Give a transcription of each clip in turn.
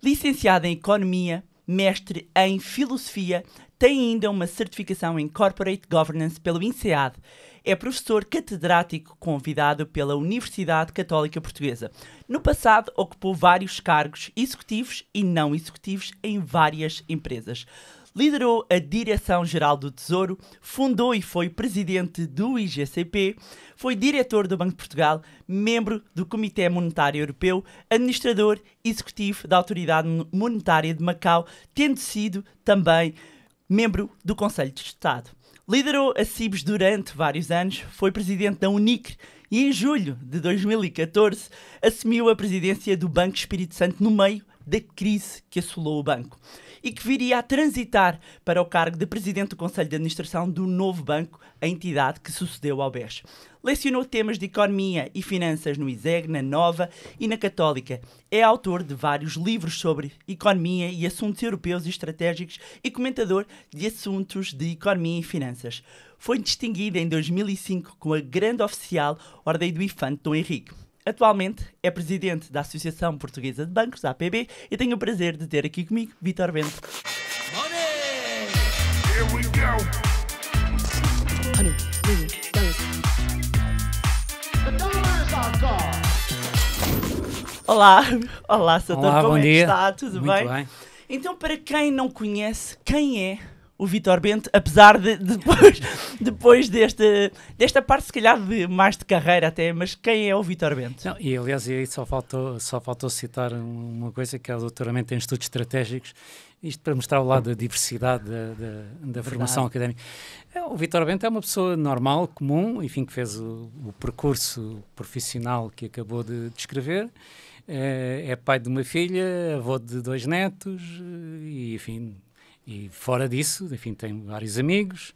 Licenciado em Economia, mestre em Filosofia, tem ainda uma certificação em Corporate Governance pelo INSEAD. É professor catedrático convidado pela Universidade Católica Portuguesa. No passado, ocupou vários cargos executivos e não executivos em várias empresas. Liderou a Direção-Geral do Tesouro, fundou e foi presidente do IGCP, foi diretor do Banco de Portugal, membro do Comitê Monetário Europeu, administrador executivo da Autoridade Monetária de Macau, tendo sido também membro do Conselho de Estado. Liderou a CIBS durante vários anos, foi presidente da Unicre e em julho de 2014 assumiu a presidência do Banco Espírito Santo no meio da crise que assolou o banco e que viria a transitar para o cargo de presidente do Conselho de Administração do novo banco, a entidade que sucedeu ao BES. Lecionou temas de economia e finanças no ISEG, na Nova e na Católica. É autor de vários livros sobre economia e assuntos europeus e estratégicos e comentador de assuntos de economia e finanças. Foi distinguido em 2005 com a Grande Oficial Ordem do Infante Dom Henrique. Atualmente é presidente da Associação Portuguesa de Bancos, a APB, e tenho o prazer de ter aqui comigo Vítor Bento. Money! Here we go! The dollar is our God. Olá, Soutor, Olá, como bom é que dia. está? Tudo Muito bem? Então, para quem não conhece, quem é o Vítor Bento, apesar de depois desta parte, se calhar, mais de carreira até, mas quem é o Vítor Bento? Não, e aliás, aí só faltou citar uma coisa, que é o doutoramento em estudos estratégicos, isto para mostrar o lado da diversidade da formação académica. O Vítor Bento é uma pessoa normal, comum, enfim, que fez o percurso profissional que acabou de descrever. É pai de uma filha, avô de 2 netos e, enfim, e fora disso, enfim, tem vários amigos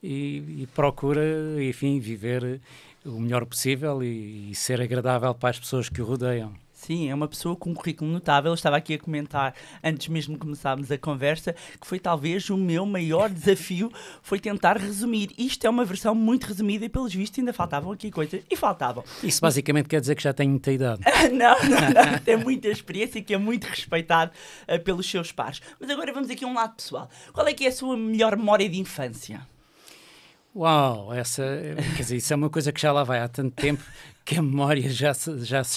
e procura, enfim, viver o melhor possível e ser agradável para as pessoas que o rodeiam. Sim, é uma pessoa com um currículo notável. Eu estava aqui a comentar, antes mesmo de começarmos a conversa, que foi talvez o meu maior desafio, foi tentar resumir. Isto é uma versão muito resumida e, pelos vistos, ainda faltavam aqui coisas. E faltavam. Isso basicamente quer dizer que já tenho muita idade. Não. Tem muita experiência e que é muito respeitado pelos seus pares. Mas agora vamos aqui a um lado pessoal. Qual é que é a sua melhor memória de infância? Uau, quer dizer, isso é uma coisa que já lá vai há tanto tempo que a memória já se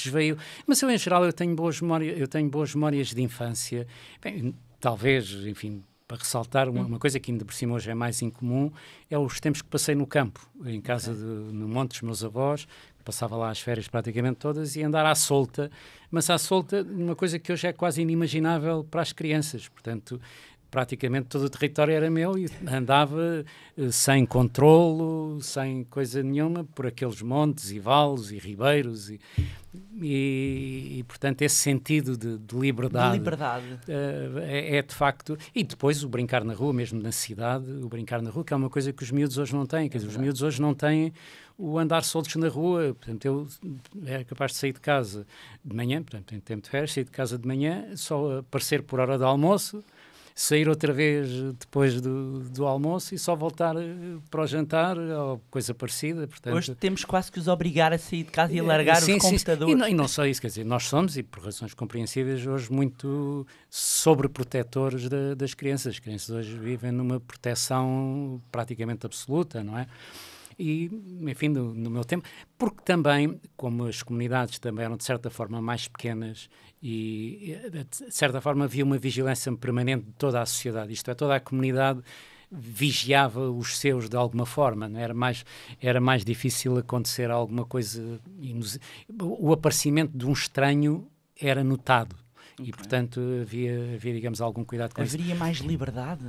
esvaiu. Mas eu, em geral, eu tenho boas memórias de infância. Bem, talvez, enfim, para ressaltar uma coisa que ainda por cima hoje é mais incomum, é os tempos que passei no campo, em casa, no monte dos meus avós, passava lá as férias praticamente todas e andar à solta, mas à solta, uma coisa que hoje é quase inimaginável para as crianças, portanto, praticamente todo o território era meu e andava sem controlo, sem coisa nenhuma, por aqueles montes e vales e ribeiros e portanto, esse sentido de liberdade, é de facto... E depois o brincar na rua, mesmo na cidade, o brincar na rua, que é uma coisa que os miúdos hoje não têm. Quer dizer, os miúdos hoje não têm o andar soltos na rua. Portanto, eu era capaz de sair de casa de manhã, portanto, em tempo de férias, sair de casa de manhã, só aparecer por hora do almoço, sair outra vez depois do almoço e só voltar para o jantar ou coisa parecida. Portanto, hoje temos quase que os obrigar a sair de casa e a largar os computadores. E não só isso, quer dizer, nós somos, e por razões compreensíveis, hoje muito sobreprotetores das crianças. As crianças hoje vivem numa proteção praticamente absoluta, não é? E, enfim, no meu tempo, porque também, como as comunidades também eram de certa forma mais pequenas e de certa forma havia uma vigilância permanente de toda a sociedade, isto é, toda a comunidade vigiava os seus de alguma forma, não é? Era mais difícil acontecer alguma coisa, o aparecimento de um estranho era notado e, portanto, havia, digamos, algum cuidado com isso. Haveria mais liberdade?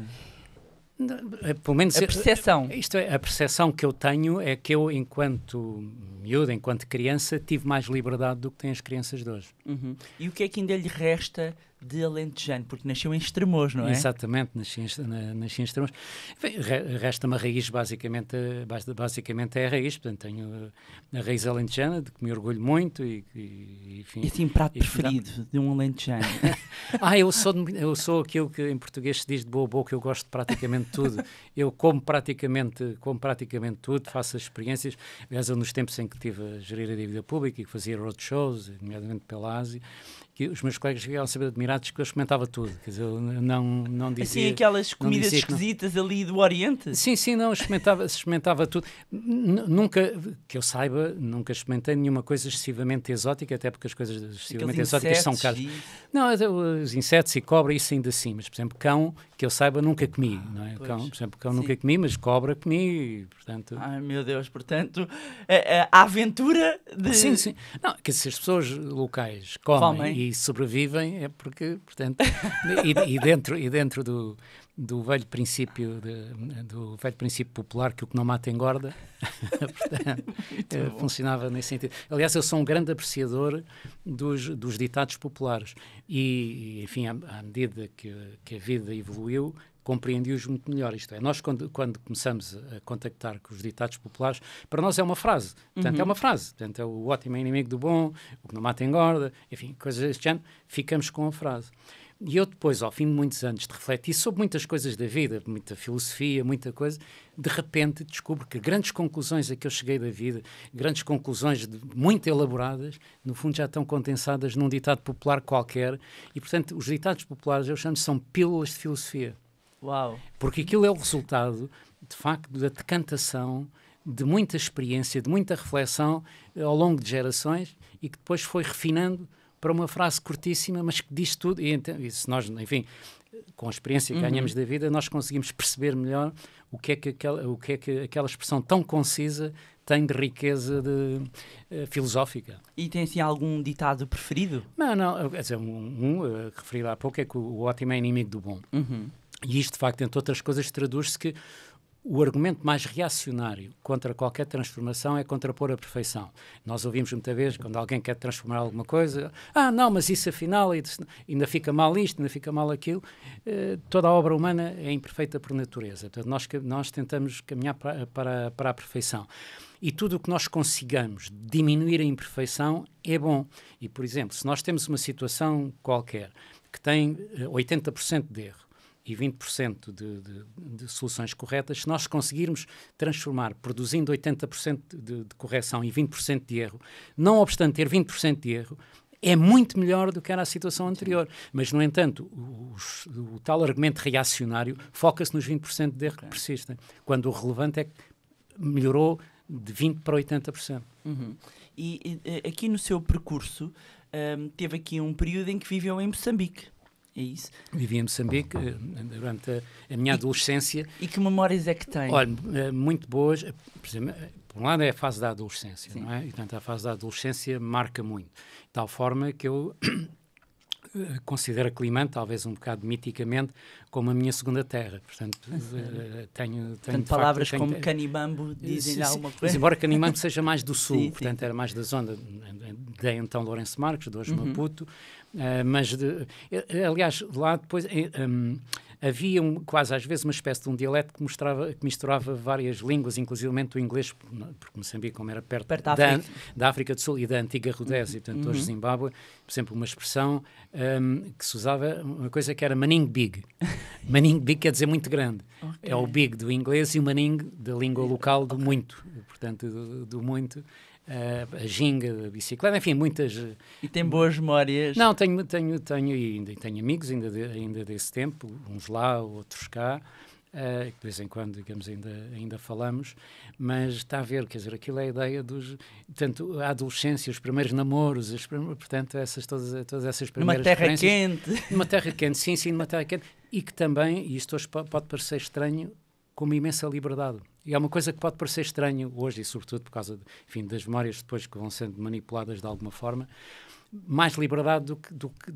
Pelo menos a percepção. A percepção que eu tenho é que eu, enquanto miúdo, enquanto criança, tive mais liberdade do que têm as crianças de hoje. Uhum. E o que é que ainda lhe resta de alentejano? Porque nasceu em Estremoz, não é? Exatamente, nasci em Estremoz. Resta-me a raiz, basicamente é a raiz. Portanto, tenho a raiz alentejana, de que me orgulho muito. Enfim, e assim, prato preferido de um alentejano? Eu sou aquilo que em português se diz de boa boca, eu gosto de praticamente tudo. Eu como praticamente tudo, faço as experiências. Aliás, eu nos tempos em que estive a gerir a dívida pública e que fazia roadshows, nomeadamente pela Ásia, que os meus colegas ficavam sempre admirados que eu experimentava tudo. Quer dizer, eu não dizia... Assim, aquelas comidas dizia que não. esquisitas ali do Oriente? Sim, não, experimentava tudo. Nunca, que eu saiba, nunca experimentei nenhuma coisa excessivamente exótica, até porque as coisas excessivamente exóticas são caras. Não, os insetos e cobra, isso ainda sim, mas, por exemplo, cão, que eu saiba, nunca comi, não é? Cão, por exemplo, cão nunca comi, mas cobra comi, portanto... Ai, meu Deus, portanto, a aventura de... Sim. Não, que se as pessoas locais comem e sobrevivem, é porque, portanto... e dentro do velho princípio popular que o que não mata engorda, portanto, funcionava nesse sentido. Aliás, eu sou um grande apreciador dos ditados populares e enfim, à medida que a vida evoluiu, compreendi-os muito melhor. Isto é, nós quando começamos a contactar com os ditados populares, para nós é uma frase. Portanto, é uma frase. Portanto, é o ótimo é inimigo do bom, o que não mata engorda, enfim, coisas deste género, ficamos com a frase. E eu depois, ao fim de muitos anos de refletir sobre muitas coisas da vida, muita filosofia, muita coisa, de repente descubro que grandes conclusões a que eu cheguei da vida, grandes conclusões muito elaboradas, no fundo já estão condensadas num ditado popular qualquer. E, portanto, os ditados populares, eu chamo são pílulas de filosofia. Uau! Porque aquilo é o resultado, de facto, da decantação, de muita experiência, de muita reflexão ao longo de gerações e que depois foi refinando para uma frase curtíssima, mas que diz tudo. E se nós, enfim, com a experiência que ganhamos da vida, nós conseguimos perceber melhor o que é que aquela expressão tão concisa tem de riqueza filosófica. E tem assim algum ditado preferido? Não, quer dizer, referido há pouco, é que o ótimo é inimigo do bom. E isto, de facto, entre outras coisas, traduz-se que o argumento mais reacionário contra qualquer transformação é contrapor a perfeição. Nós ouvimos muitas vezes, quando alguém quer transformar alguma coisa, não, mas isso afinal, ainda fica mal isto, ainda fica mal aquilo. Toda a obra humana é imperfeita por natureza. Portanto, nós tentamos caminhar para a perfeição. E tudo o que nós consigamos diminuir a imperfeição é bom. E, por exemplo, se nós temos uma situação qualquer que tem 80% de erro, e 20% de soluções corretas, se nós conseguirmos transformar, produzindo 80% de correção e 20% de erro, não obstante ter 20% de erro, é muito melhor do que era a situação anterior. Mas, no entanto, o tal argumento reacionário foca-se nos 20% de erro que persistem, quando o relevante é que melhorou de 20% para 80%. E aqui no seu percurso, teve aqui um período em que viveu em Moçambique. É isso? Vivi em Moçambique durante a minha adolescência. E que memórias é que tem? Olha, muito boas. Por exemplo, por um lado é a fase da adolescência, não é? E, portanto, a fase da adolescência marca muito. De tal forma que eu considero a Climane, talvez um bocado miticamente, como a minha segunda terra. Portanto, tenho palavras facto, como Canibambo dizem alguma coisa? Embora Canibambo seja mais do sul, portanto, sim. era mais da zona de então Lourenço Marques, de hoje Maputo. Mas, aliás, lá depois havia quase às vezes uma espécie de um dialeto que misturava várias línguas, inclusivamente o inglês, porque Moçambique, como era perto da África do Sul e da antiga Rodésia, portanto, hoje Zimbábue, por exemplo, uma expressão que se usava, uma coisa que era maning big. Maning big quer dizer muito grande. Okay. É o big do inglês e o maning da língua local do muito, portanto, do muito. A ginga, a bicicleta, enfim, muitas... E tem boas memórias? Não, tenho e tenho amigos ainda desse tempo, uns lá, outros cá, que de vez em quando, digamos, ainda falamos, mas está a ver, quer dizer, aquilo é a ideia portanto, a adolescência, os primeiros namoros, portanto, todas essas primeiras numa terra quente. Numa terra quente, sim, numa terra quente, e que também, e isto hoje pode parecer estranho, com uma imensa liberdade. E é uma coisa que pode parecer estranho hoje, e sobretudo por causa das memórias depois que vão sendo manipuladas de alguma forma, mais liberdade do que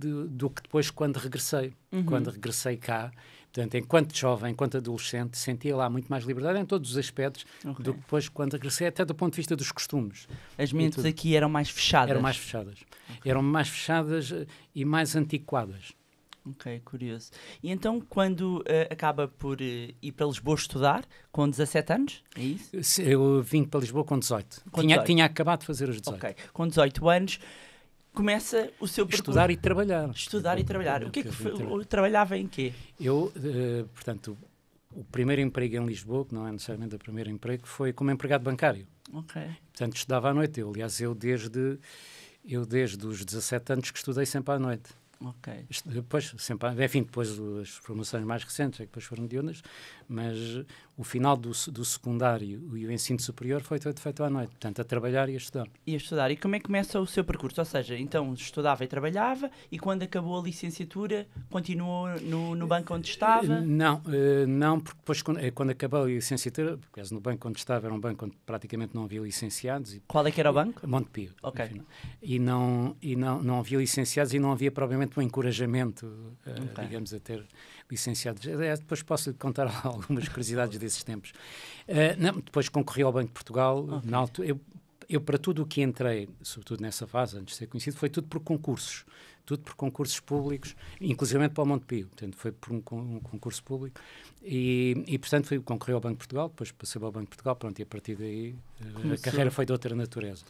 depois quando regressei. Quando regressei cá, portanto, enquanto jovem, enquanto adolescente, sentia lá muito mais liberdade em todos os aspectos do que depois quando regressei, até do ponto de vista dos costumes. As mentes aqui eram mais fechadas? Eram mais fechadas. Eram mais fechadas e mais antiquadas. Ok, curioso. E então, quando acaba por ir para Lisboa estudar, com 17 anos, é isso? Eu vim para Lisboa com 18. Tinha acabado de fazer os 18. Ok, com 18 anos, começa o seu percurso. Estudar e trabalhar. Estudar e trabalhar. O que é que trabalhava em quê? Eu, portanto, o primeiro emprego em Lisboa, que não é necessariamente o primeiro emprego, foi como empregado bancário. Ok. Portanto, estudava à noite. Aliás, Eu desde os 17 anos que estudei sempre à noite. Ok. Depois, sempre, enfim, depois as formações mais recentes é que depois foram diurnas, mas o final do secundário e o ensino superior foi todo feito à noite, portanto, a trabalhar e a estudar. E a estudar. E como é que começa o seu percurso? Ou seja, então estudava e trabalhava, e quando acabou a licenciatura, continuou no banco onde estava? Não, porque depois quando acabou a licenciatura, porque no banco onde estava era um banco onde praticamente não havia licenciados. Qual é que era o banco? Montepio. Ok. Enfim, e não havia licenciados e não havia provavelmente um encorajamento, digamos, a ter licenciados. Depois posso-lhe contar algumas curiosidades desses tempos. Depois concorri ao Banco de Portugal. Okay. Na altura, eu para tudo o que entrei, sobretudo nessa fase, antes de ser conhecido, foi tudo por concursos. Tudo por concursos públicos, inclusive para o Montepio. Portanto, foi por um concurso público. E portanto, concorri ao Banco de Portugal, depois passei ao Banco de Portugal, pronto, e a partir daí a carreira foi de outra natureza.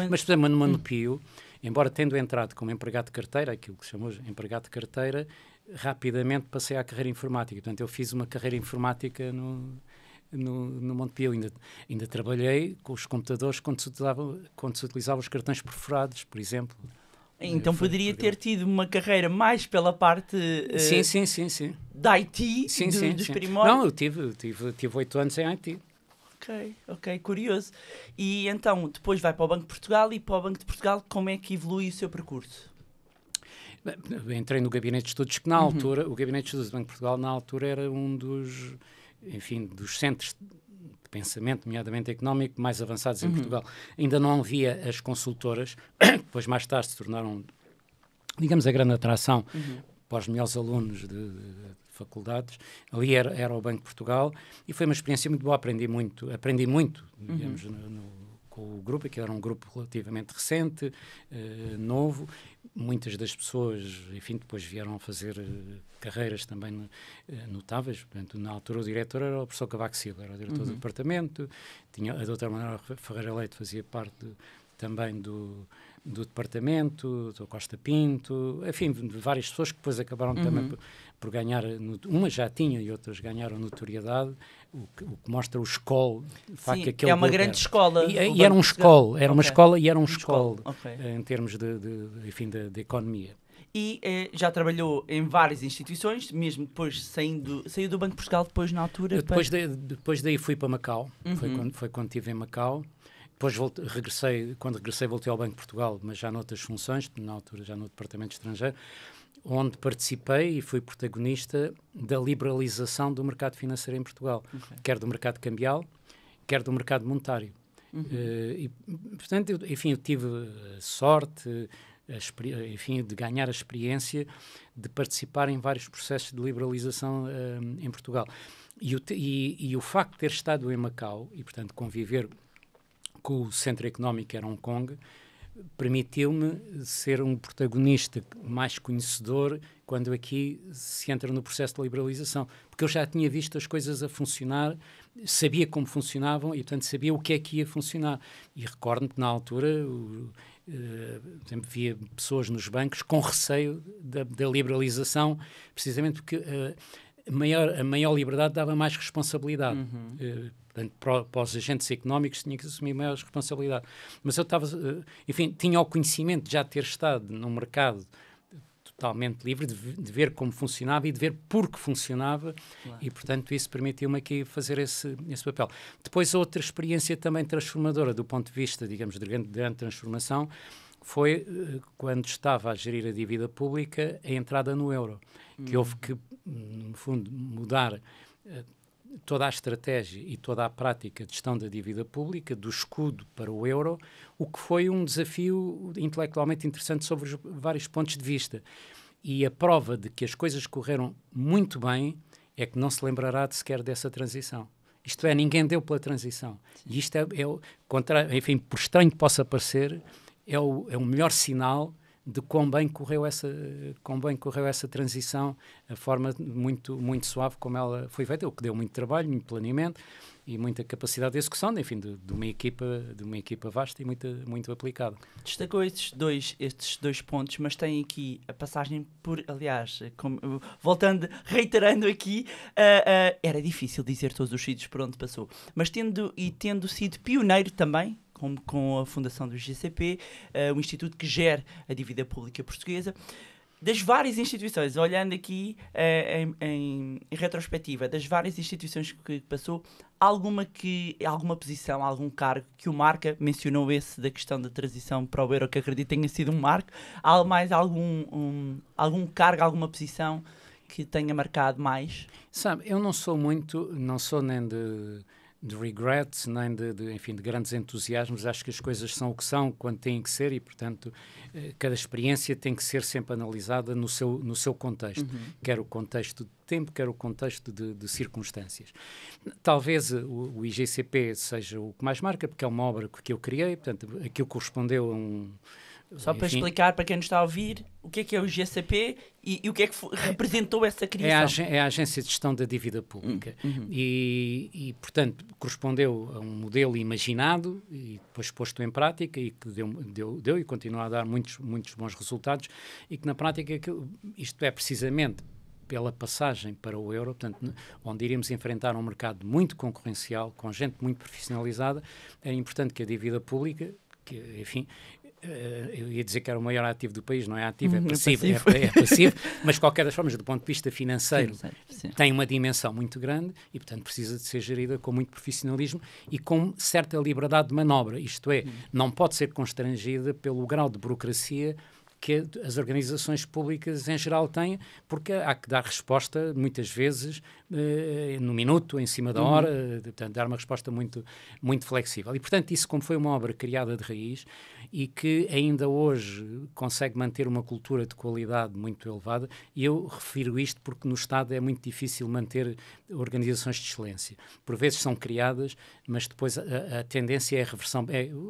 Mas, por exemplo, no Montepio, embora tendo entrado como empregado de carteira, aquilo que se chamou empregado de carteira, rapidamente passei à carreira informática. Portanto, eu fiz uma carreira informática no Montepio. Ainda trabalhei com os computadores quando se utilizavam os cartões perfurados, por exemplo. Então poderia ter tido uma carreira mais pela parte sim. da IT, dos primórdios. Não, eu tive 8 anos em IT. Ok, curioso. E então, depois vai para o Banco de Portugal, e para o Banco de Portugal, como é que evolui o seu percurso? Entrei no Gabinete de Estudos, que na altura, o Gabinete de Estudos do Banco de Portugal, na altura, era um dos centros de pensamento, nomeadamente económico, mais avançados em Portugal. Ainda não havia as consultoras, que depois mais tarde se tornaram, digamos, a grande atração para os melhores alunos de faculdades. Ali era o Banco de Portugal, e foi uma experiência muito boa. Aprendi muito, digamos, com o grupo, que era um grupo relativamente recente, novo. Muitas das pessoas, enfim, depois vieram a fazer carreiras também notáveis. Portanto, na altura o diretor era o professor Cavaco Silva, era o diretor do departamento. Tinha a doutora Manuela Ferreira Leite, fazia parte também do departamento, do Costa Pinto, enfim, de várias pessoas que depois acabaram também por ganhar, umas já tinham e outras ganharam notoriedade, o que mostra o escola. Sim, é uma grande escola. E era um escola, era uma escola e era um escola, em termos de economia. E já trabalhou em várias instituições, mesmo depois saiu do Banco de Portugal, depois na altura... Depois daí fui para Macau, foi quando estive em Macau. Depois quando regressei voltei ao Banco de Portugal, mas já noutras funções, na altura já no Departamento Estrangeiro, onde participei e fui protagonista da liberalização do mercado financeiro em Portugal, quer do mercado cambial, quer do mercado monetário. E, portanto, eu tive a sorte, de ganhar a experiência de participar em vários processos de liberalização em Portugal. E o facto de ter estado em Macau e, portanto, conviver com o centro económico que era Hong Kong, permitiu-me ser um protagonista mais conhecedor quando aqui se entra no processo de liberalização, porque eu já tinha visto as coisas a funcionar, sabia como funcionavam e, portanto, sabia o que é que ia funcionar. E recordo-me que, na altura, sempre via pessoas nos bancos com receio da liberalização, precisamente porque a maior liberdade dava mais responsabilidade. Portanto, para os agentes económicos tinha que assumir maior responsabilidade. Mas eu tinha o conhecimento de já ter estado num mercado totalmente livre, de ver como funcionava e de ver por que funcionava, e, portanto, isso permitiu-me aqui fazer esse papel. Depois, outra experiência também transformadora, do ponto de vista, digamos, de grande transformação, foi quando estava a gerir a dívida pública, a entrada no euro, que houve que, no fundo, mudar toda a estratégia e toda a prática de gestão da dívida pública, do escudo para o euro, o que foi um desafio intelectualmente interessante sobre os vários pontos de vista. E a prova de que as coisas correram muito bem é que não se lembrará de sequer dessa transição. Isto é, ninguém deu pela transição. Sim. E isto enfim, por estranho que possa parecer, é o melhor sinal de quão bem correu essa transição, a forma muito, muito suave como ela foi feita, o que deu muito trabalho, muito planeamento e muita capacidade de execução, enfim, de uma equipa vasta e muito aplicada. Destacou estes dois pontos, mas tem aqui a passagem por, aliás, reiterando aqui, era difícil dizer todos os sítios por onde passou, mas tendo sido pioneiro também, como com a fundação do IGCP, o instituto que gera a dívida pública portuguesa. Das várias instituições, olhando aqui em retrospectiva, das várias instituições que passou, alguma posição, algum cargo que o marca, mencionou esse da questão da transição para o euro, que acredito tenha sido um marco, há mais algum cargo, alguma posição que tenha marcado mais? Sabe, eu não sou nem de regrets, nem enfim, de grandes entusiasmos. Acho que as coisas são o que são, quando têm que ser, e, portanto, cada experiência tem que ser sempre analisada no seu contexto, quer o contexto de tempo, quer o contexto de circunstâncias. Talvez o IGCP seja o que mais marca, porque é uma obra que eu criei, portanto, aquilo correspondeu a um... Só para explicar para quem nos está a ouvir o que é o IGCP e o que é que representou essa criação. É a Agência de Gestão da Dívida Pública e, portanto, correspondeu a um modelo imaginado e depois posto em prática e que deu e continua a dar muitos bons resultados, e que na prática isto é precisamente pela passagem para o euro, portanto, onde iríamos enfrentar um mercado muito concorrencial, com gente muito profissionalizada. É importante que a dívida pública, que, enfim, eu ia dizer que era o maior ativo do país, não é ativo, é passivo, é passivo, mas de qualquer das formas, do ponto de vista financeiro, tem uma dimensão muito grande e, portanto, precisa de ser gerida com muito profissionalismo e com certa liberdade de manobra, isto é, não pode ser constrangida pelo grau de burocracia que as organizações públicas em geral têm, porque há que dar resposta, muitas vezes, no minuto, em cima da hora, portanto, dar uma resposta muito, muito flexível. E, portanto, isso, como foi uma obra criada de raiz e que ainda hoje consegue manter uma cultura de qualidade muito elevada, e eu refiro isto porque no Estado é muito difícil manter organizações de excelência. Por vezes são criadas, mas depois a tendência é a reversão,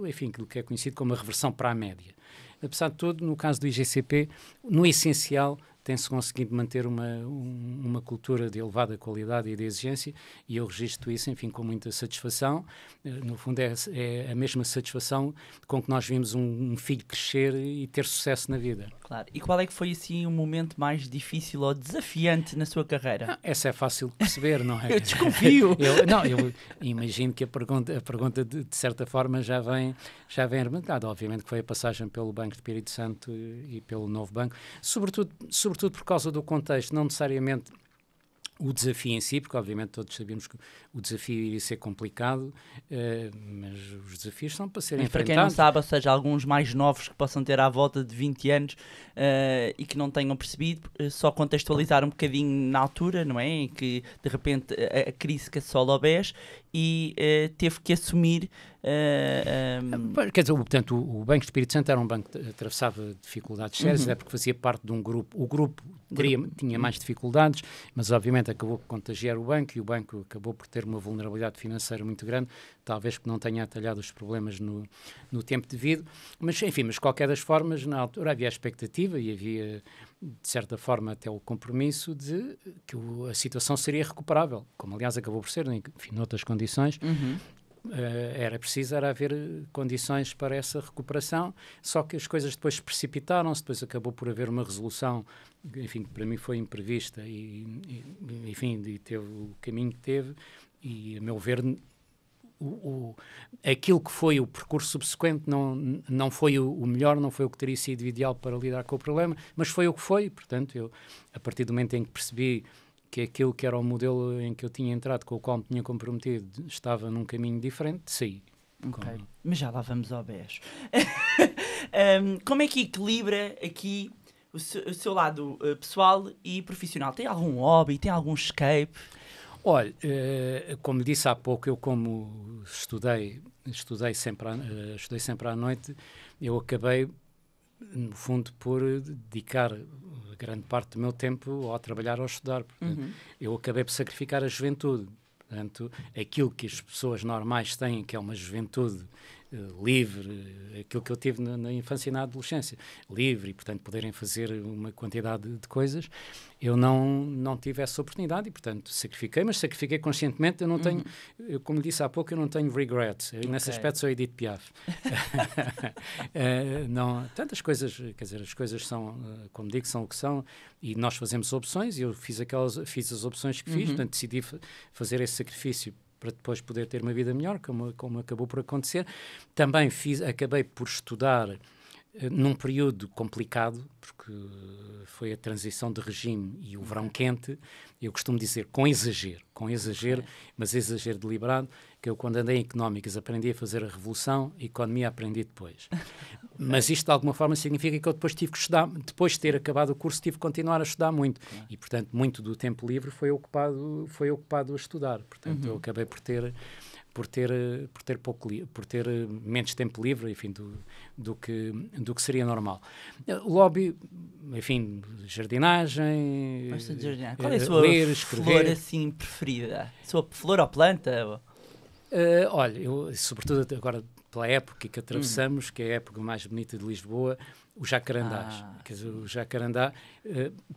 enfim, aquilo que é conhecido como a reversão para a média. Apesar de tudo, no caso do IGCP, no essencial, tem-se conseguido manter uma cultura de elevada qualidade e de exigência, e eu registro isso, enfim, com muita satisfação. No fundo, é a mesma satisfação com que nós vimos um filho crescer e ter sucesso na vida. Claro. E qual é que foi, assim, o momento mais difícil ou desafiante na sua carreira? Essa é fácil de perceber, não é? Eu desconfio. Eu imagino que a pergunta de certa forma, já vem arrebentada. Obviamente que foi a passagem pelo Banco de Espírito Santo e pelo Novo Banco, sobretudo por causa do contexto, não necessariamente o desafio em si, porque obviamente todos sabíamos que o desafio iria ser complicado, mas os desafios são para serem enfrentados. Para quem não sabe, ou seja, alguns mais novos que possam ter à volta de 20 anos e que não tenham percebido, só contextualizar um bocadinho na altura, não é? Em que de repente a crise que assola o BES e teve que assumir... Quer dizer, portanto, o Banco de Espírito Santo era um banco que atravessava dificuldades sérias, até porque fazia parte de um grupo. O grupo tinha mais dificuldades, mas obviamente acabou por contagiar o banco, e o banco acabou por ter uma vulnerabilidade financeira muito grande, talvez porque não tenha atalhado os problemas no tempo devido. Mas, enfim, mas de qualquer das formas, na altura havia a expectativa e havia, de certa forma, até o compromisso de que a situação seria recuperável, como aliás acabou por ser, enfim, noutras condições. Era preciso haver condições para essa recuperação, só que as coisas depois precipitaram-se, depois acabou por haver uma resolução, enfim, que para mim foi imprevista enfim, e teve o caminho que teve, e a meu ver aquilo que foi o percurso subsequente não foi o melhor, não foi o que teria sido ideal para lidar com o problema, mas foi o que foi. Portanto, eu, a partir do momento em que percebi que aquilo que era o modelo em que eu tinha entrado, com o qual me tinha comprometido, estava num caminho diferente, saí. Okay. Mas já lá vamos ao BES. Como é que equilibra aqui o seu lado pessoal e profissional? Tem algum hobby? Tem algum escape? Olha, como lhe disse há pouco, eu como estudei sempre à noite, eu acabei, no fundo, por dedicar grande parte do meu tempo ao trabalhar ou estudar. Portanto, eu acabei por sacrificar a juventude. Portanto, aquilo que as pessoas normais têm, que é uma juventude livre, aquilo que eu tive na infância e na adolescência, livre, e, portanto, poderem fazer uma quantidade de coisas, eu não tive essa oportunidade e, portanto, sacrifiquei, mas sacrifiquei conscientemente. Eu não tenho, como disse há pouco, eu não tenho regrets. Nesse aspecto sou Edith Piaf. Tantas coisas, quer dizer, as coisas são, como digo, são o que são, e nós fazemos opções, e eu fiz as opções que fiz, portanto, decidi fazer esse sacrifício para depois poder ter uma vida melhor, como acabou por acontecer. Também acabei por estudar num período complicado, porque foi a transição de regime e o verão quente, eu costumo dizer com exagero, mas exagero deliberado, que eu quando andei em económicas aprendi a fazer a revolução, a economia aprendi depois. Mas isto de alguma forma significa que eu depois tive que estudar, depois de ter acabado o curso, tive que continuar a estudar muito. E, portanto, muito do tempo livre foi ocupado a estudar. Portanto, eu acabei por ter menos tempo livre, enfim, do que seria normal. Hobby, enfim, jardinagem, Gosto de jardinar. Qual é a sua ler, escrever. flor assim preferida? Sua flor ou planta? Olha, eu, sobretudo agora pela época que atravessamos, que é a época mais bonita de Lisboa, o jacarandás. Quer dizer, o jacarandá,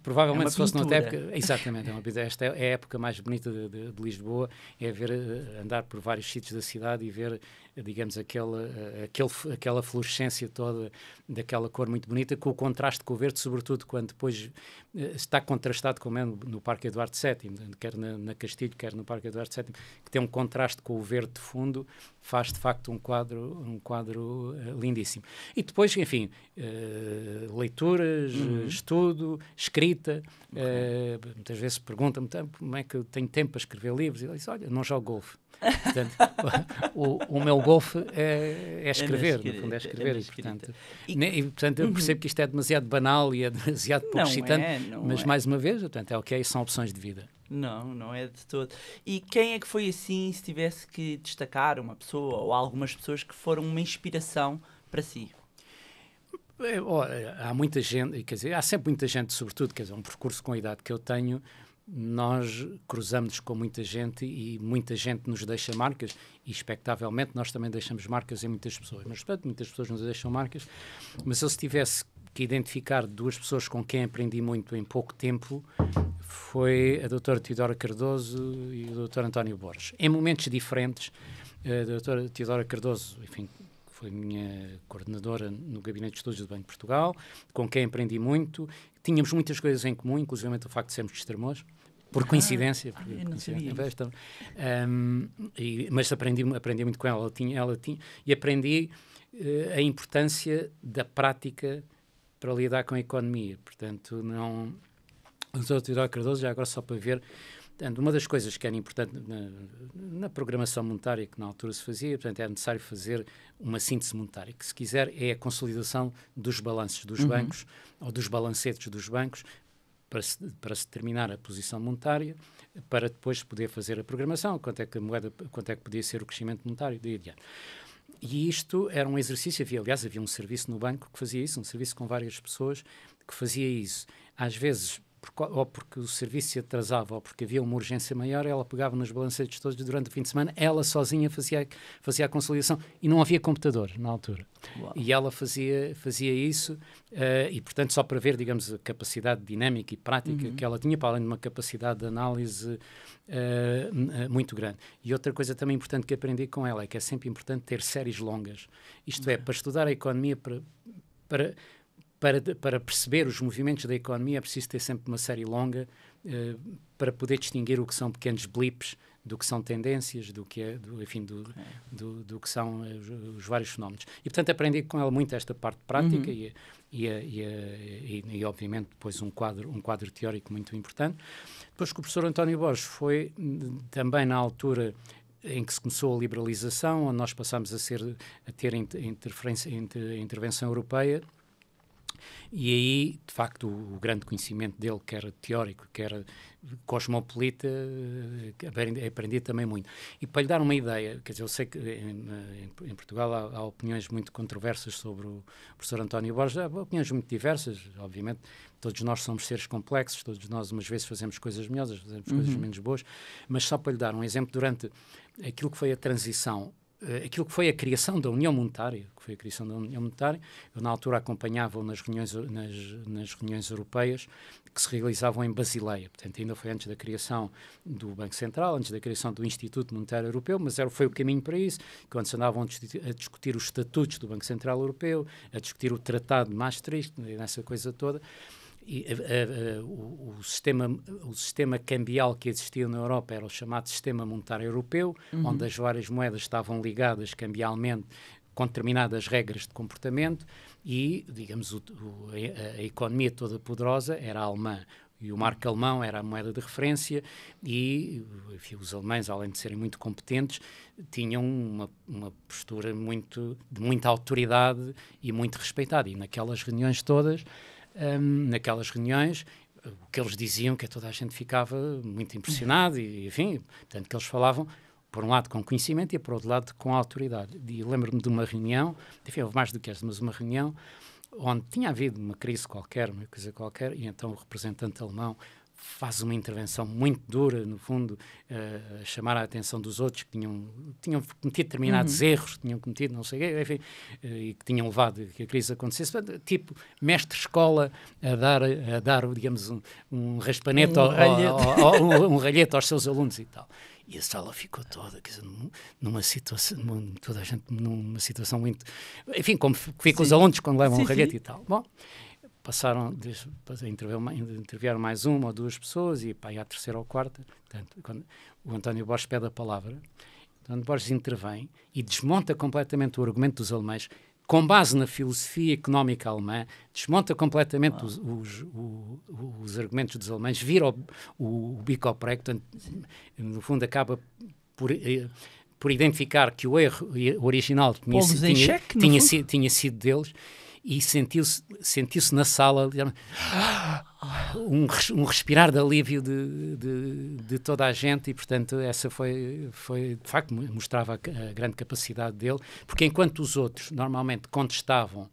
provavelmente se fosse noutra época... Exatamente, esta é a época mais bonita de Lisboa, é ver, andar por vários sítios da cidade e ver, digamos, aquela fluorescência toda, daquela cor muito bonita, com o contraste com o verde, sobretudo quando depois está contrastado, como é no Parque Eduardo VII, quer na Castilho, quer no Parque Eduardo VII, que tem um contraste com o verde de fundo, faz de facto um quadro lindíssimo. E depois, enfim, leituras, estudo, escrita. Muitas vezes perguntam-me como é que eu tenho tempo para escrever livros. E eu disse, olha, não jogo golfe. Portanto, o meu golfe é escrever, no fundo é escrever. Portanto, eu percebo que isto é demasiado banal e é demasiado pouco excitante, mas mais uma vez, portanto, é ok, são opções de vida. Não é de todo. E quem é que foi assim, se tivesse que destacar uma pessoa ou algumas pessoas que foram uma inspiração para si? Há muita gente, quer dizer, há sempre muita gente, sobretudo, quer dizer, um percurso com a idade que eu tenho, nós cruzamos com muita gente e muita gente nos deixa marcas e, expectavelmente, nós também deixamos marcas em muitas pessoas. Mas, portanto, muitas pessoas nos deixam marcas. Mas eu, se tivesse que identificar duas pessoas com quem aprendi muito em pouco tempo, foi a doutora Teodora Cardoso e o doutor António Borges. Em momentos diferentes, a doutora Teodora Cardoso, enfim, foi minha coordenadora no Gabinete de Estudos do Banco de Portugal, com quem aprendi muito. Tínhamos muitas coisas em comum, inclusive o facto de sermos de Estremoz, por coincidência. Eu não sabia. Mas aprendi muito com ela. E aprendi a importância da prática para lidar com a economia. Portanto, não... O Dr. Teodoro Cardoso, já agora só para ver... Portanto, uma das coisas que era importante na programação monetária que na altura se fazia, portanto, era necessário fazer uma síntese monetária, que se quiser é a consolidação dos balanços dos bancos, ou dos balancetes dos bancos, para se determinar a posição monetária, para depois poder fazer a programação, quanto é que podia ser o crescimento monetário, daí adiante. E isto era um exercício, havia um serviço no banco que fazia isso, um serviço com várias pessoas que fazia isso. Às vezes, ou porque o serviço se atrasava ou porque havia uma urgência maior, ela pegava nos balancetes todos durante o fim de semana, ela sozinha fazia a consolidação e não havia computador na altura. Uau. E ela fazia isso e, portanto, só para ver, digamos, a capacidade dinâmica e prática que ela tinha, para além de uma capacidade de análise muito grande. E outra coisa também importante que aprendi com ela é que é sempre importante ter séries longas. Isto é, para estudar a economia, para perceber os movimentos da economia é preciso ter sempre uma série longa para poder distinguir o que são pequenos blips do que são tendências, do que que são os vários fenómenos. E, portanto, aprendi com ela muito esta parte prática e obviamente, depois um quadro teórico muito importante. Depois que o professor António Borges foi também na altura em que se começou a liberalização, onde nós passámos a ter intervenção europeia. E aí, de facto, o grande conhecimento dele, que era teórico, que era cosmopolita, aprendi também muito. E para lhe dar uma ideia, quer dizer, eu sei que em Portugal há opiniões muito controversas sobre o professor António Borges, há opiniões muito diversas, obviamente, todos nós somos seres complexos, todos nós umas vezes fazemos coisas melhores, outras fazemos coisas menos boas, mas só para lhe dar um exemplo, durante aquilo que foi a transição, aquilo que foi a criação da União Monetária, eu na altura acompanhava-o nas reuniões europeias que se realizavam em Basileia, portanto ainda foi antes da criação do Banco Central, antes da criação do Instituto Monetário Europeu, mas foi o caminho para isso, quando se andavam a discutir os estatutos do Banco Central Europeu, a discutir o Tratado de Maastricht, nessa coisa toda. o sistema cambial que existia na Europa era o chamado sistema monetário europeu, onde as várias moedas estavam ligadas cambialmente com determinadas regras de comportamento e, digamos, a economia toda poderosa era a alemã. E o marco alemão era a moeda de referência e, enfim, os alemães, além de serem muito competentes, tinham uma postura de muita autoridade e muito respeitada. E naquelas reuniões todas, o que eles diziam, que toda a gente ficava muito impressionado e, enfim, portanto, que eles falavam, por um lado, com conhecimento e, por outro lado, com autoridade. E lembro-me de uma reunião, enfim, houve mais do que esta, mas uma reunião onde tinha havido uma crise qualquer, uma coisa qualquer, e então o representante alemão faz uma intervenção muito dura, no fundo, a chamar a atenção dos outros que tinham cometido determinados erros, tinham cometido não sei o quê, enfim, e que tinham levado a que a crise acontecesse, tipo mestre-escola a dar, digamos, um raspanete, um ralhete aos seus alunos e tal. E a sala ficou toda, quer dizer, numa situação, toda a gente numa situação muito... Enfim, como ficam os alunos quando levam um ralhete e tal. Bom, intervieram mais uma ou duas pessoas e pá, e à terceira ou quarta, portanto, quando o António Borges pede a palavra, o António Borges intervém e desmonta completamente o argumento dos alemães, com base na filosofia económica alemã, desmonta completamente os argumentos dos alemães, vira o bico ao prego, portanto, no fundo acaba por identificar que o erro original tinha sido deles e sentiu-se na sala um respirar de alívio de toda a gente e, portanto, essa foi de facto, mostrava a grande capacidade dele, porque enquanto os outros normalmente contestavam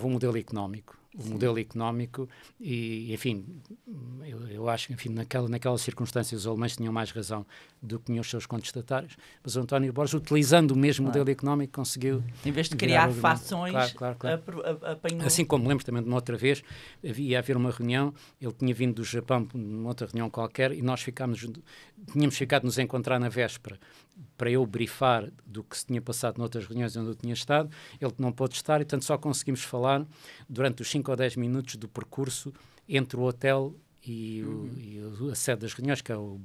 o modelo económico, e, enfim, eu acho que, enfim, naquelas circunstâncias os alemães tinham mais razão do que tinham os seus contestatários, mas o António Borges, utilizando o mesmo modelo económico, conseguiu... Em vez de criar fações, claro. apanhou... Assim como lembro também de uma outra vez, ia haver uma reunião, ele tinha vindo do Japão numa outra reunião qualquer, e nós tínhamos ficado de nos encontrar na véspera para eu brifar do que se tinha passado noutras reuniões onde eu tinha estado. Ele não pôde estar e, portanto, só conseguimos falar durante os 5 ou 10 minutos do percurso entre o hotel e a sede das reuniões, que é o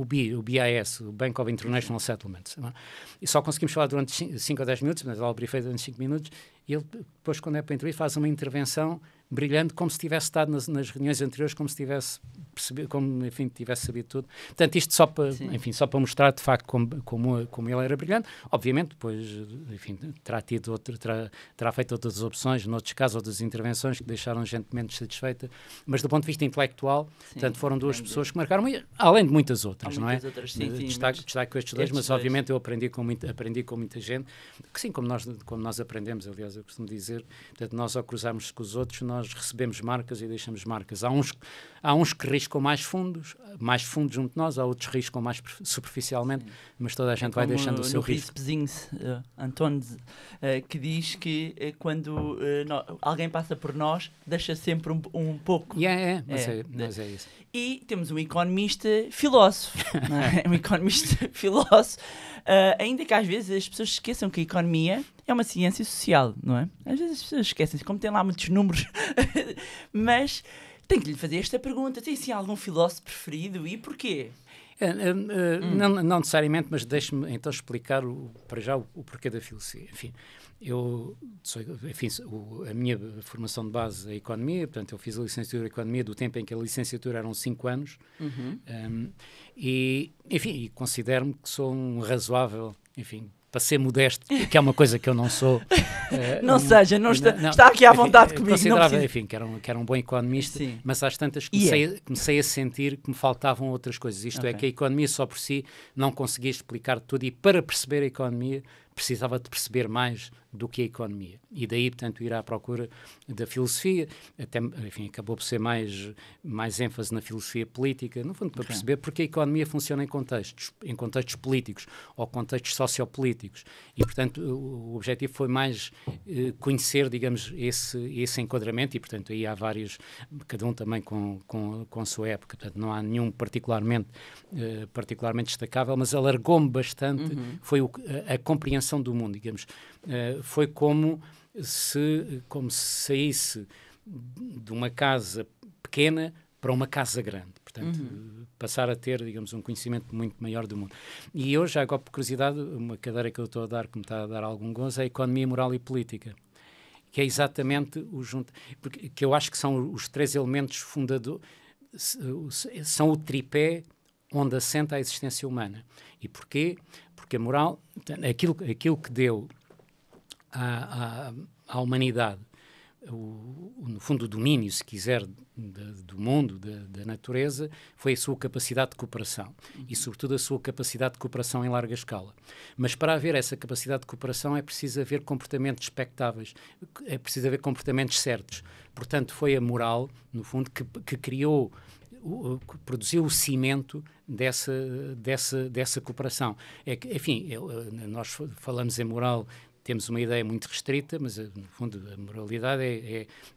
BIS, o Bank of International Settlements. Não é? E só conseguimos falar durante 5 ou 10 minutos, mas ela brifei durante 5 minutos, e ele, depois, quando é para intervir, faz uma intervenção brilhante, como se tivesse estado nas reuniões anteriores, como se tivesse percebido, como, enfim, tivesse sabido tudo. Portanto, isto só para mostrar, de facto, como ele era brilhante. Obviamente, depois, enfim, terá feito outras opções, noutros casos, outras intervenções que deixaram gente menos satisfeita, mas do ponto de vista intelectual, portanto, foram duas pessoas que marcaram, além de muitas outras, não é? Destaque com estes dois, mas obviamente eu aprendi com muita gente, que sim, como nós aprendemos, aliás, eu costumo dizer, portanto, nós ao cruzarmos com os outros, nós recebemos marcas e deixamos marcas. Há uns que riscam mais fundos junto de nós, há outros que riscam mais superficialmente, mas toda a gente vai deixando o seu risco. António, que diz que quando alguém passa por nós, deixa sempre um pouco. Mas é isso. E temos um economista filósofo, não é? Um economista filósofo, ainda que às vezes as pessoas esqueçam que a economia é uma ciência social, não é? Às vezes as pessoas esquecem, como tem lá muitos números, mas tenho que lhe fazer esta pergunta: tem sim algum filósofo preferido e porquê? Não necessariamente, mas deixe-me então explicar para já o porquê da filosofia. Enfim, a minha formação de base é a economia, portanto eu fiz a licenciatura em economia do tempo em que a licenciatura eram 5 anos, e considero-me que sou um razoável, enfim, para ser modesto, que é uma coisa que eu não sou. Está aqui à vontade comigo. Considerava, enfim, que era um bom economista, sim. Mas às tantas comecei a sentir que me faltavam outras coisas. Isto é, que a economia só por si não conseguia explicar tudo, e para perceber a economia precisava de perceber mais do que a economia. E daí, portanto, ir à procura da filosofia, até, enfim, acabou por ser mais ênfase na filosofia política, no fundo, para perceber porque a economia funciona em contextos políticos ou contextos sociopolíticos. E, portanto, o objetivo foi mais conhecer, digamos, esse enquadramento, e, portanto, aí há vários, cada um também com a sua época, portanto, não há nenhum particularmente destacável, mas alargou-me bastante, foi a compreensão do mundo, digamos. Foi como como se saísse de uma casa pequena para uma casa grande. Portanto, passar a ter, digamos, um conhecimento muito maior do mundo. E hoje, agora por curiosidade, uma cadeira que eu estou a dar, que me está a dar algum gozo, é a Economia, Moral e Política, que é exatamente o junto, porque que eu acho que são os 3 elementos fundadores, são o tripé onde assenta a existência humana. E porquê? Porque a moral, aquilo que deu à humanidade, no fundo, o domínio, se quiser, do mundo, da natureza, foi a sua capacidade de cooperação e, sobretudo, a sua capacidade de cooperação em larga escala. Mas para haver essa capacidade de cooperação é preciso haver comportamentos expectáveis, é preciso haver comportamentos certos. Portanto, foi a moral, no fundo, que criou, que produziu o cimento dessa cooperação. Enfim, nós falamos em moral, temos uma ideia muito restrita, mas, no fundo, a moralidade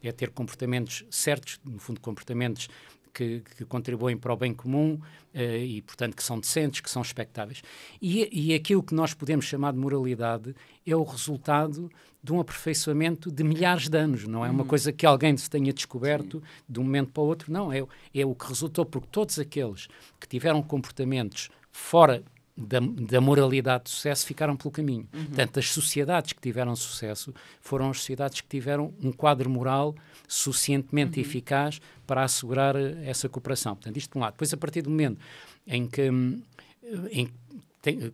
é ter comportamentos certos, no fundo, comportamentos que contribuem para o bem comum e, portanto, que são decentes, que são expectáveis. E aquilo que nós podemos chamar de moralidade é o resultado de um aperfeiçoamento de milhares de anos, não é uma coisa que alguém se tenha descoberto de um momento para o outro, não, é o que resultou, porque todos aqueles que tiveram comportamentos fora da moralidade de sucesso ficaram pelo caminho. Portanto, as sociedades que tiveram sucesso foram as sociedades que tiveram um quadro moral suficientemente eficaz para assegurar essa cooperação. Portanto, isto de um lado. Depois, a partir do momento em que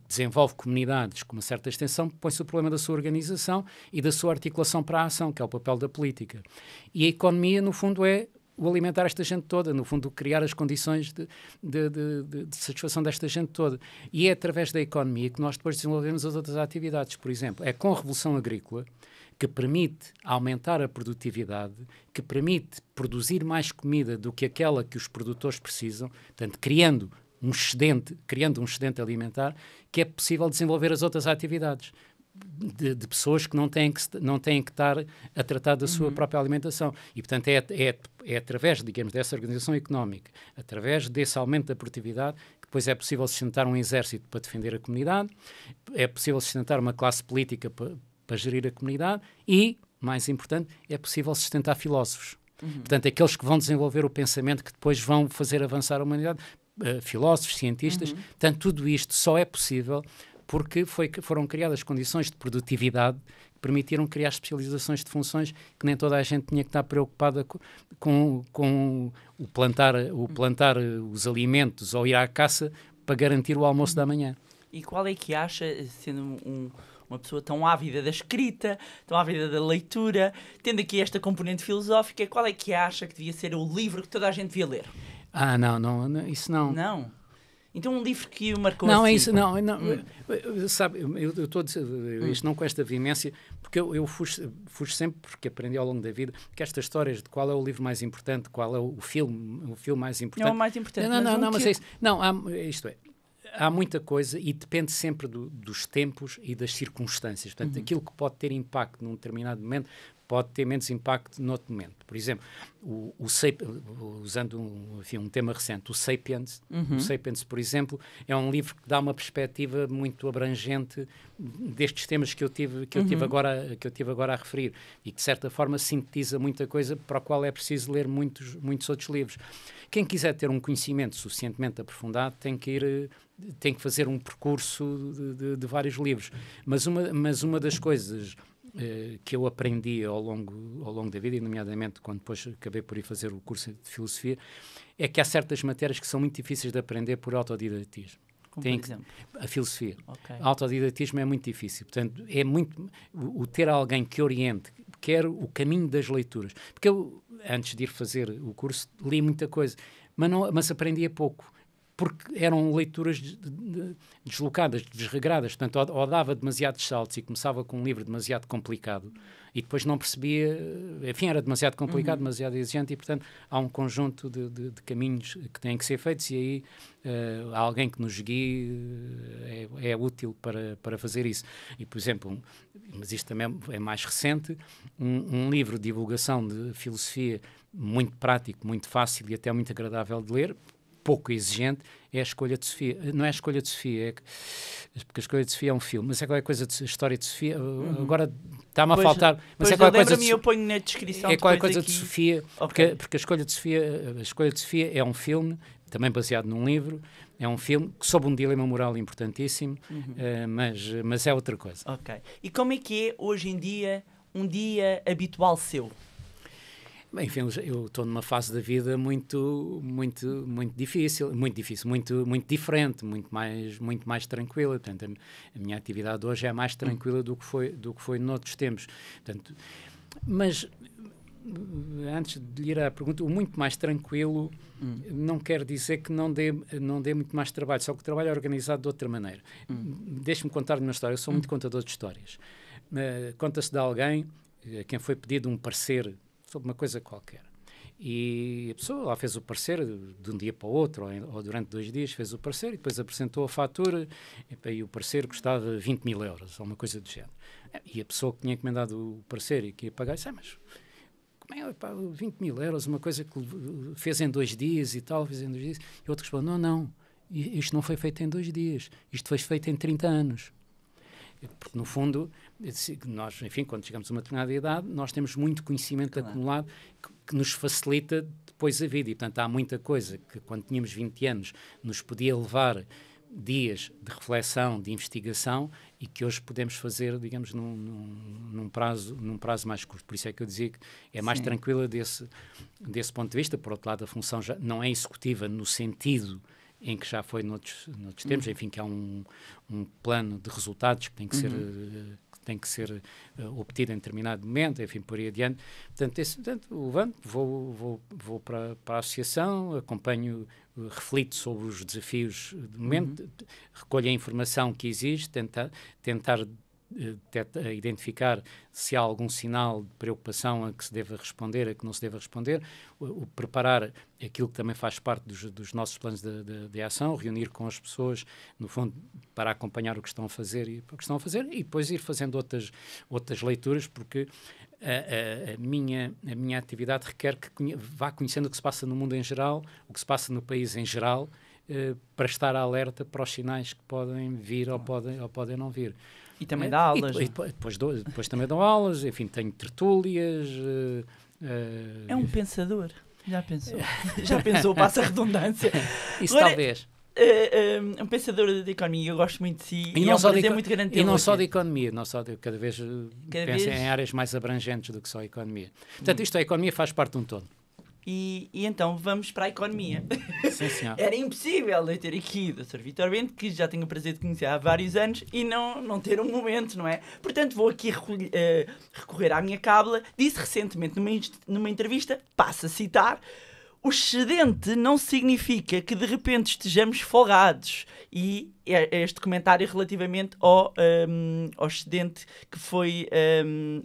desenvolve comunidades com uma certa extensão, põe-se o problema da sua organização e da sua articulação para a ação, que é o papel da política. E a economia, no fundo, é o alimentar esta gente toda, no fundo, criar as condições de satisfação desta gente toda. E é através da economia que nós depois desenvolvemos as outras atividades. Por exemplo, é com a Revolução Agrícola que permite aumentar a produtividade, que permite produzir mais comida do que aquela que os produtores precisam, portanto, criando um excedente alimentar, que é possível desenvolver as outras atividades. De pessoas que não têm que estar a tratar da sua própria alimentação. E, portanto, é através, digamos, dessa organização económica, através desse aumento da produtividade, que depois é possível sustentar um exército para defender a comunidade, é possível sustentar uma classe política para gerir a comunidade e, mais importante, é possível sustentar filósofos. Portanto, aqueles que vão desenvolver o pensamento que depois vão fazer avançar a humanidade, filósofos, cientistas. Portanto, tudo isto só é possível porque foram criadas condições de produtividade que permitiram criar especializações de funções que nem toda a gente tinha que estar preocupada com o plantar os alimentos ou ir à caça para garantir o almoço da manhã. E qual é que acha, sendo uma pessoa tão ávida da escrita, tão ávida da leitura, tendo aqui esta componente filosófica, qual é que acha que devia ser o livro que toda a gente devia ler? Não, isso não. Não? Então um livro que o marcou não, assim... É isso, não. Sabe, eu estou a dizer isto não com esta vivência, porque eu fujo sempre, porque aprendi ao longo da vida, que estas histórias de qual é o livro mais importante, qual é o filme mais importante... Não é o mais importante. Mas é isso. Não, isto é, há muita coisa e depende sempre dos tempos e das circunstâncias. Portanto, aquilo que pode ter impacto num determinado momento pode ter menos impacto noutro momento. Por exemplo, usando um tema recente, o Sapiens. O Sapiens, por exemplo, é um livro que dá uma perspectiva muito abrangente destes temas que eu tive agora a referir e que, de certa forma, sintetiza muita coisa para a qual é preciso ler muitos outros livros. Quem quiser ter um conhecimento suficientemente aprofundado tem que fazer um percurso de vários livros. Mas uma das coisas que eu aprendi ao longo da vida, e nomeadamente quando depois acabei por ir fazer o curso de filosofia, é que há certas matérias que são muito difíceis de aprender por autodidatismo. Como por exemplo? A filosofia. Okay. O autodidatismo é muito difícil. Portanto, é muito o ter alguém que oriente, quer o caminho das leituras. Porque eu, antes de ir fazer o curso, li muita coisa, mas aprendia pouco. Porque eram leituras deslocadas, desregradas. Portanto, ou dava demasiados saltos e começava com um livro demasiado complicado e depois não percebia... Enfim, era demasiado complicado, demasiado exigente e, portanto, há um conjunto de caminhos que têm que ser feitos e aí há alguém que nos guie, é útil para fazer isso. E, por exemplo, mas isto também é mais recente, um livro de divulgação de filosofia muito prático, muito fácil e até muito agradável de ler, pouco exigente, é a escolha de Sofia. Não é a escolha de Sofia, porque a escolha de Sofia é um filme, mas é qualquer coisa a história de Sofia. Agora está-me a faltar, mas é qualquer coisa. Eu ponho na descrição. É qualquer coisa de aqui. Sofia, Okay. porque a escolha de Sofia é um filme, também baseado num livro. É um filme sobre um dilema moral importantíssimo, mas é outra coisa. Ok. E como é que é hoje em dia um dia habitual seu? Bem, enfim, eu estou numa fase da vida muito difícil, muito diferente, muito mais tranquila. Portanto, a minha atividade hoje é mais tranquila do que foi noutros tempos. Portanto, mas antes de ir à pergunta, o muito mais tranquilo não quer dizer que não dê muito mais trabalho, só que o trabalho é organizado de outra maneira. Deixe-me contar uma história. Eu sou muito contador de histórias. Conta-se de alguém a quem foi pedido um parecer sobre uma coisa qualquer. E a pessoa lá fez o parecer de um dia para o outro, ou durante 2 dias fez o parecer, e depois apresentou a fatura, e o parecer custava 20 mil euros, ou uma coisa do género. E a pessoa que tinha encomendado o parecer e que ia pagar, disse, mas como é, pá, 20 mil euros, uma coisa que fez em 2 dias e tal, fez em 2 dias. E o outro respondeu, não, isto não foi feito em 2 dias, isto foi feito em 30 anos. Porque, no fundo, nós, enfim, quando chegamos a uma determinada idade, nós temos muito conhecimento acumulado que nos facilita depois a vida. E, portanto, há muita coisa que, quando tínhamos 20 anos, nos podia levar dias de reflexão, de investigação, e que hoje podemos fazer, digamos, num prazo mais curto. Por isso é que eu dizia que é mais tranquila desse ponto de vista. Por outro lado, a função já não é executiva no sentido em que já foi noutros tempos, enfim, que há um plano de resultados que tem que ser obtido em determinado momento, enfim, por aí adiante. Portanto, vou para a associação, acompanho, reflito sobre os desafios do momento, recolho a informação que existe, tentar identificar se há algum sinal de preocupação a que se deva responder, a que não se deva responder, preparar aquilo que também faz parte dos nossos planos de ação, reunir com as pessoas, no fundo, para acompanhar o que estão a fazer e depois ir fazendo outras leituras, porque a minha atividade requer que vá conhecendo o que se passa no mundo em geral, o que se passa no país em geral, para estar alerta para os sinais que podem vir ou podem não vir. E também dá aulas. E depois também dou aulas, enfim, tenho tertúlias. É um pensador. Já pensou? Já pensou, passa a redundância. Isso agora, talvez. Um pensador de economia, eu gosto muito de si. E não só de economia, cada vez penso em áreas mais abrangentes do que só a economia. Portanto, isto, a economia faz parte de um todo. E então vamos para a economia. Sim, senhor. Era impossível eu ter aqui o Sr. Vítor Bento, que já tenho o prazer de conhecer há vários anos, e não ter um momento, não é? Portanto, vou aqui recorrer à minha cábula. Disse recentemente numa entrevista, passo a citar, o excedente não significa que de repente estejamos folgados. E este comentário relativamente ao excedente que foi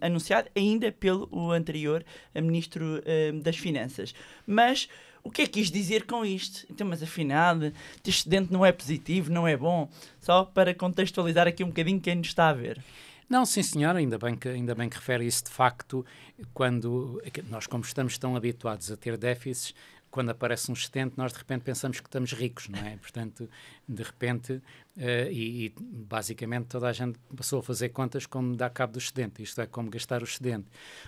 anunciado ainda pelo anterior Ministro das Finanças. Mas o que é que quis dizer com isto? Então, mas afinal, este excedente não é positivo, não é bom? Só para contextualizar aqui um bocadinho quem nos está a ver. Não, sim senhora, ainda bem que refere isso. De facto, quando nós, como estamos tão habituados a ter déficits, quando aparece um excedente, nós de repente pensamos que estamos ricos, não é? Portanto, de repente, e basicamente toda a gente passou a fazer contas como dar cabo do excedente, isto é, como gastar o excedente.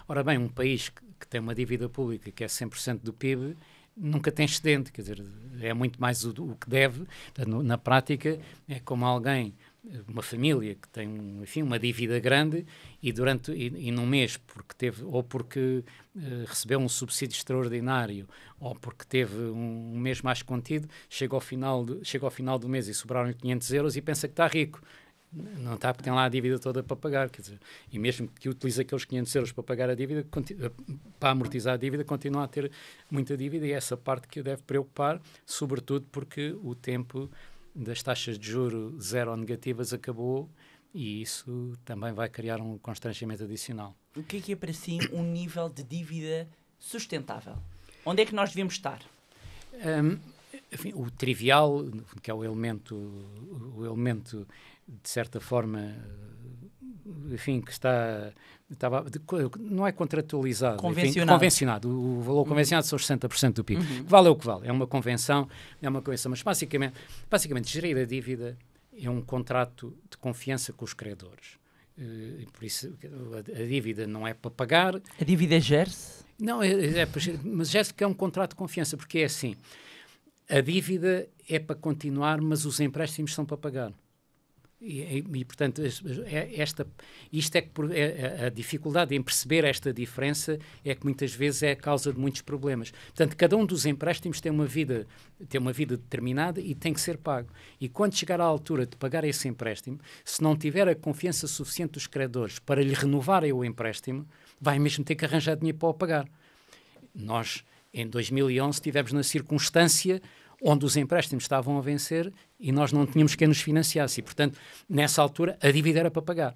Ora bem, um país que tem uma dívida pública que é 100% do PIB, nunca tem excedente, quer dizer, é muito mais o que deve. Portanto, na prática, é como alguém, uma família que tem, enfim, uma dívida grande e num mês, porque recebeu um subsídio extraordinário ou porque teve um mês mais contido, chega ao final do mês e sobraram 500 euros e pensa que está rico. Não está, porque tem lá a dívida toda para pagar, quer dizer, e mesmo que utilize aqueles 500 euros para pagar a dívida, para amortizar a dívida, continua a ter muita dívida, e é essa parte que o deve preocupar, sobretudo porque o tempo das taxas de juro zero ou negativas acabou, e isso também vai criar um constrangimento adicional. O que é para si um nível de dívida sustentável? Onde é que nós devemos estar? Enfim, o trivial, que é o elemento de certa forma enfim, que não é contratualizado, convencionado. Enfim, convencionado. O valor convencionado são os 60% do PIB. Vale o que vale. É uma convenção, mas basicamente gerir a dívida é um contrato de confiança com os credores. Por isso, a dívida não é para pagar. A dívida gere-se? Não, mas gere-se que é um contrato de confiança, porque é assim, a dívida é para continuar, mas os empréstimos são para pagar. E portanto, isto é que a dificuldade em perceber esta diferença é que muitas vezes é a causa de muitos problemas. Portanto, cada um dos empréstimos tem uma vida determinada e tem que ser pago. E quando chegar à altura de pagar esse empréstimo, se não tiver a confiança suficiente dos credores para lhe renovarem o empréstimo, vai mesmo ter que arranjar dinheiro para o pagar. Nós, em 2011, estivemos na circunstância onde os empréstimos estavam a vencer e nós não tínhamos quem nos financiasse. E, portanto, nessa altura, a dívida era para pagar.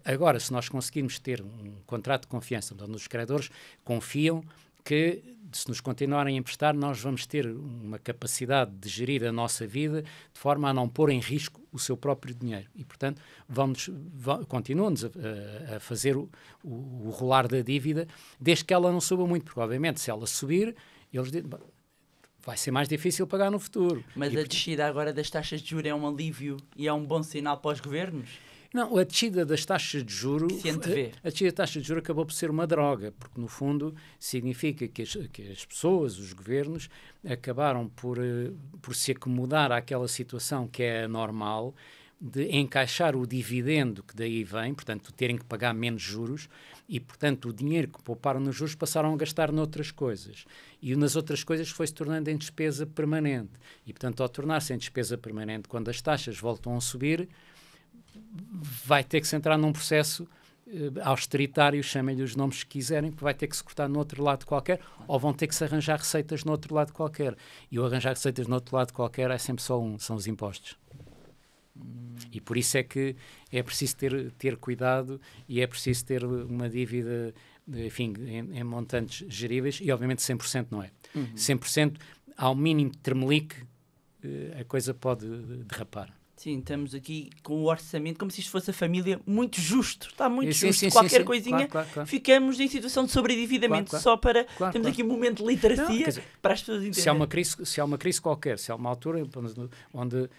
Agora, se nós conseguirmos ter um contrato de confiança onde os credores confiam que, se nos continuarem a emprestar, nós vamos ter uma capacidade de gerir a nossa vida de forma a não pôr em risco o seu próprio dinheiro. E, portanto, continuam-nos a fazer o rolar da dívida, desde que ela não suba muito, porque, obviamente, se ela subir, eles dizem... vai ser mais difícil pagar no futuro. Mas a descida agora das taxas de juros é um alívio e é um bom sinal para os governos? Não, a descida das taxas de juros... A descida da taxa de juros acabou por ser uma droga, porque, no fundo, significa que as pessoas, os governos, acabaram por se acomodar àquela situação que é normal, de encaixar o dividendo que daí vem, portanto, terem que pagar menos juros, e, portanto, o dinheiro que pouparam nos juros passaram a gastar noutras coisas. E nas outras coisas foi-se tornando em despesa permanente. E, portanto, ao tornar-se em despesa permanente, quando as taxas voltam a subir, vai ter que se entrar num processo austeritário, chamem-lhe os nomes que quiserem, que vai ter que se cortar no outro lado qualquer, ou vão ter que se arranjar receitas no outro lado qualquer. E o arranjar receitas no outro lado qualquer é sempre só são os impostos. E por isso é que é preciso ter cuidado e é preciso ter uma dívida, enfim, em montantes geríveis, e obviamente 100% não é. 100%, ao mínimo tremelique, a coisa pode derrapar. Sim, estamos aqui com o orçamento como se isto fosse a família muito justo. Está muito justo. Sim, Qualquer sim, coisinha, claro. Ficamos em situação de sobreendividamento. Só para... temos aqui um momento de literacia para as pessoas entenderem. Se há uma crise qualquer, se há uma altura onde,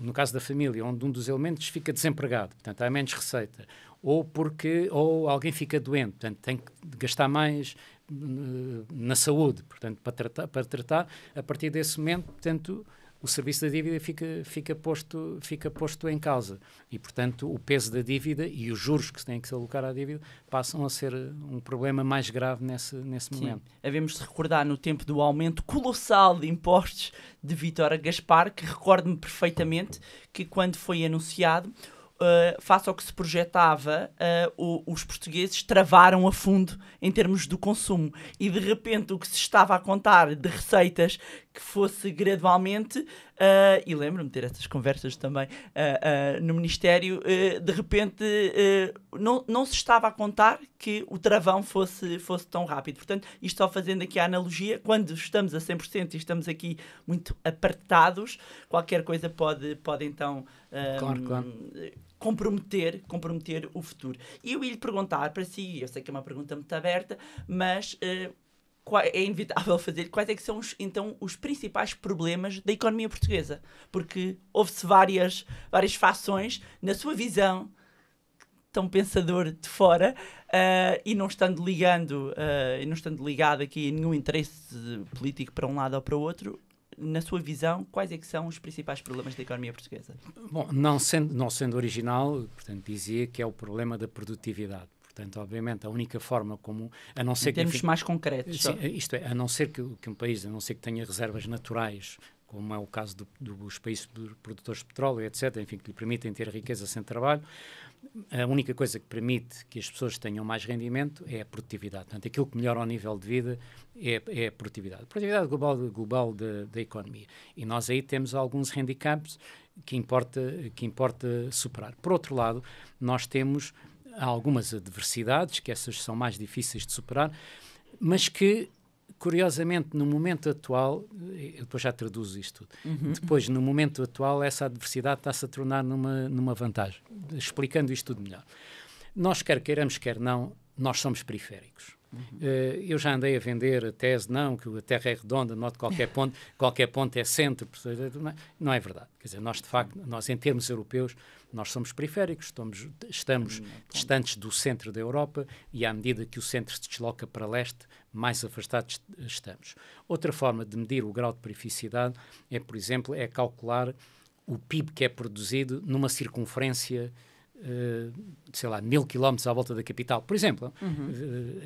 no caso da família, onde um dos elementos fica desempregado, portanto, há menos receita, ou alguém fica doente, portanto, tem que gastar mais na saúde, portanto, para tratar, a partir desse momento, portanto, o serviço da dívida fica posto em causa. E, portanto, o peso da dívida e os juros que se têm que se alocar à dívida passam a ser um problema mais grave nesse momento. Havemos de recordar no tempo do aumento colossal de impostos de Vítor Gaspar, que recordo-me perfeitamente que quando foi anunciado, face ao que se projetava, os portugueses travaram a fundo em termos do consumo. E, de repente, o que se estava a contar de receitas que fosse gradualmente, e lembro-me de ter essas conversas também no Ministério, de repente não se estava a contar que o travão fosse tão rápido. Portanto, isto só fazendo aqui a analogia, quando estamos a 100% e estamos aqui muito apertados, qualquer coisa pode então comprometer o futuro. E eu ia lhe perguntar para si, eu sei que é uma pergunta muito aberta, mas é inevitável fazer, quais é que são então os principais problemas da economia portuguesa? Porque houve-se várias fações, na sua visão, tão pensador de fora, e não estando ligado aqui a nenhum interesse político para um lado ou para o outro, na sua visão, quais é que são os principais problemas da economia portuguesa? Bom, não sendo original, portanto, dizia que é o problema da produtividade. Portanto, obviamente, a única forma como... a não ser em termos mais concretos. Sim, isto é, a não ser que um país, a não ser que tenha reservas naturais, como é o caso dos países produtores de petróleo, etc., enfim, que lhe permitem ter riqueza sem trabalho, a única coisa que permite que as pessoas tenham mais rendimento é a produtividade. Portanto, aquilo que melhora o nível de vida é a produtividade. A produtividade global da economia. E nós aí temos alguns handicaps que importa superar. Por outro lado, nós temos algumas adversidades, que essas são mais difíceis de superar, mas que curiosamente, no momento atual, eu depois já traduzo isto tudo, depois, no momento atual, essa adversidade está-se a tornar numa vantagem. Explicando isto tudo melhor. Nós, quer queiramos, quer não, nós somos periféricos. Eu já andei a vender a tese, não, que a Terra é redonda, não de qualquer ponto é centro. Não é verdade. Quer dizer, nós, de facto, nós, em termos europeus, nós somos periféricos, estamos distantes do centro da Europa e, à medida que o centro se desloca para leste, mais afastados estamos. Outra forma de medir o grau de perificidade é, por exemplo, calcular o PIB que é produzido numa circunferência sei lá, 1000 quilómetros à volta da capital, por exemplo.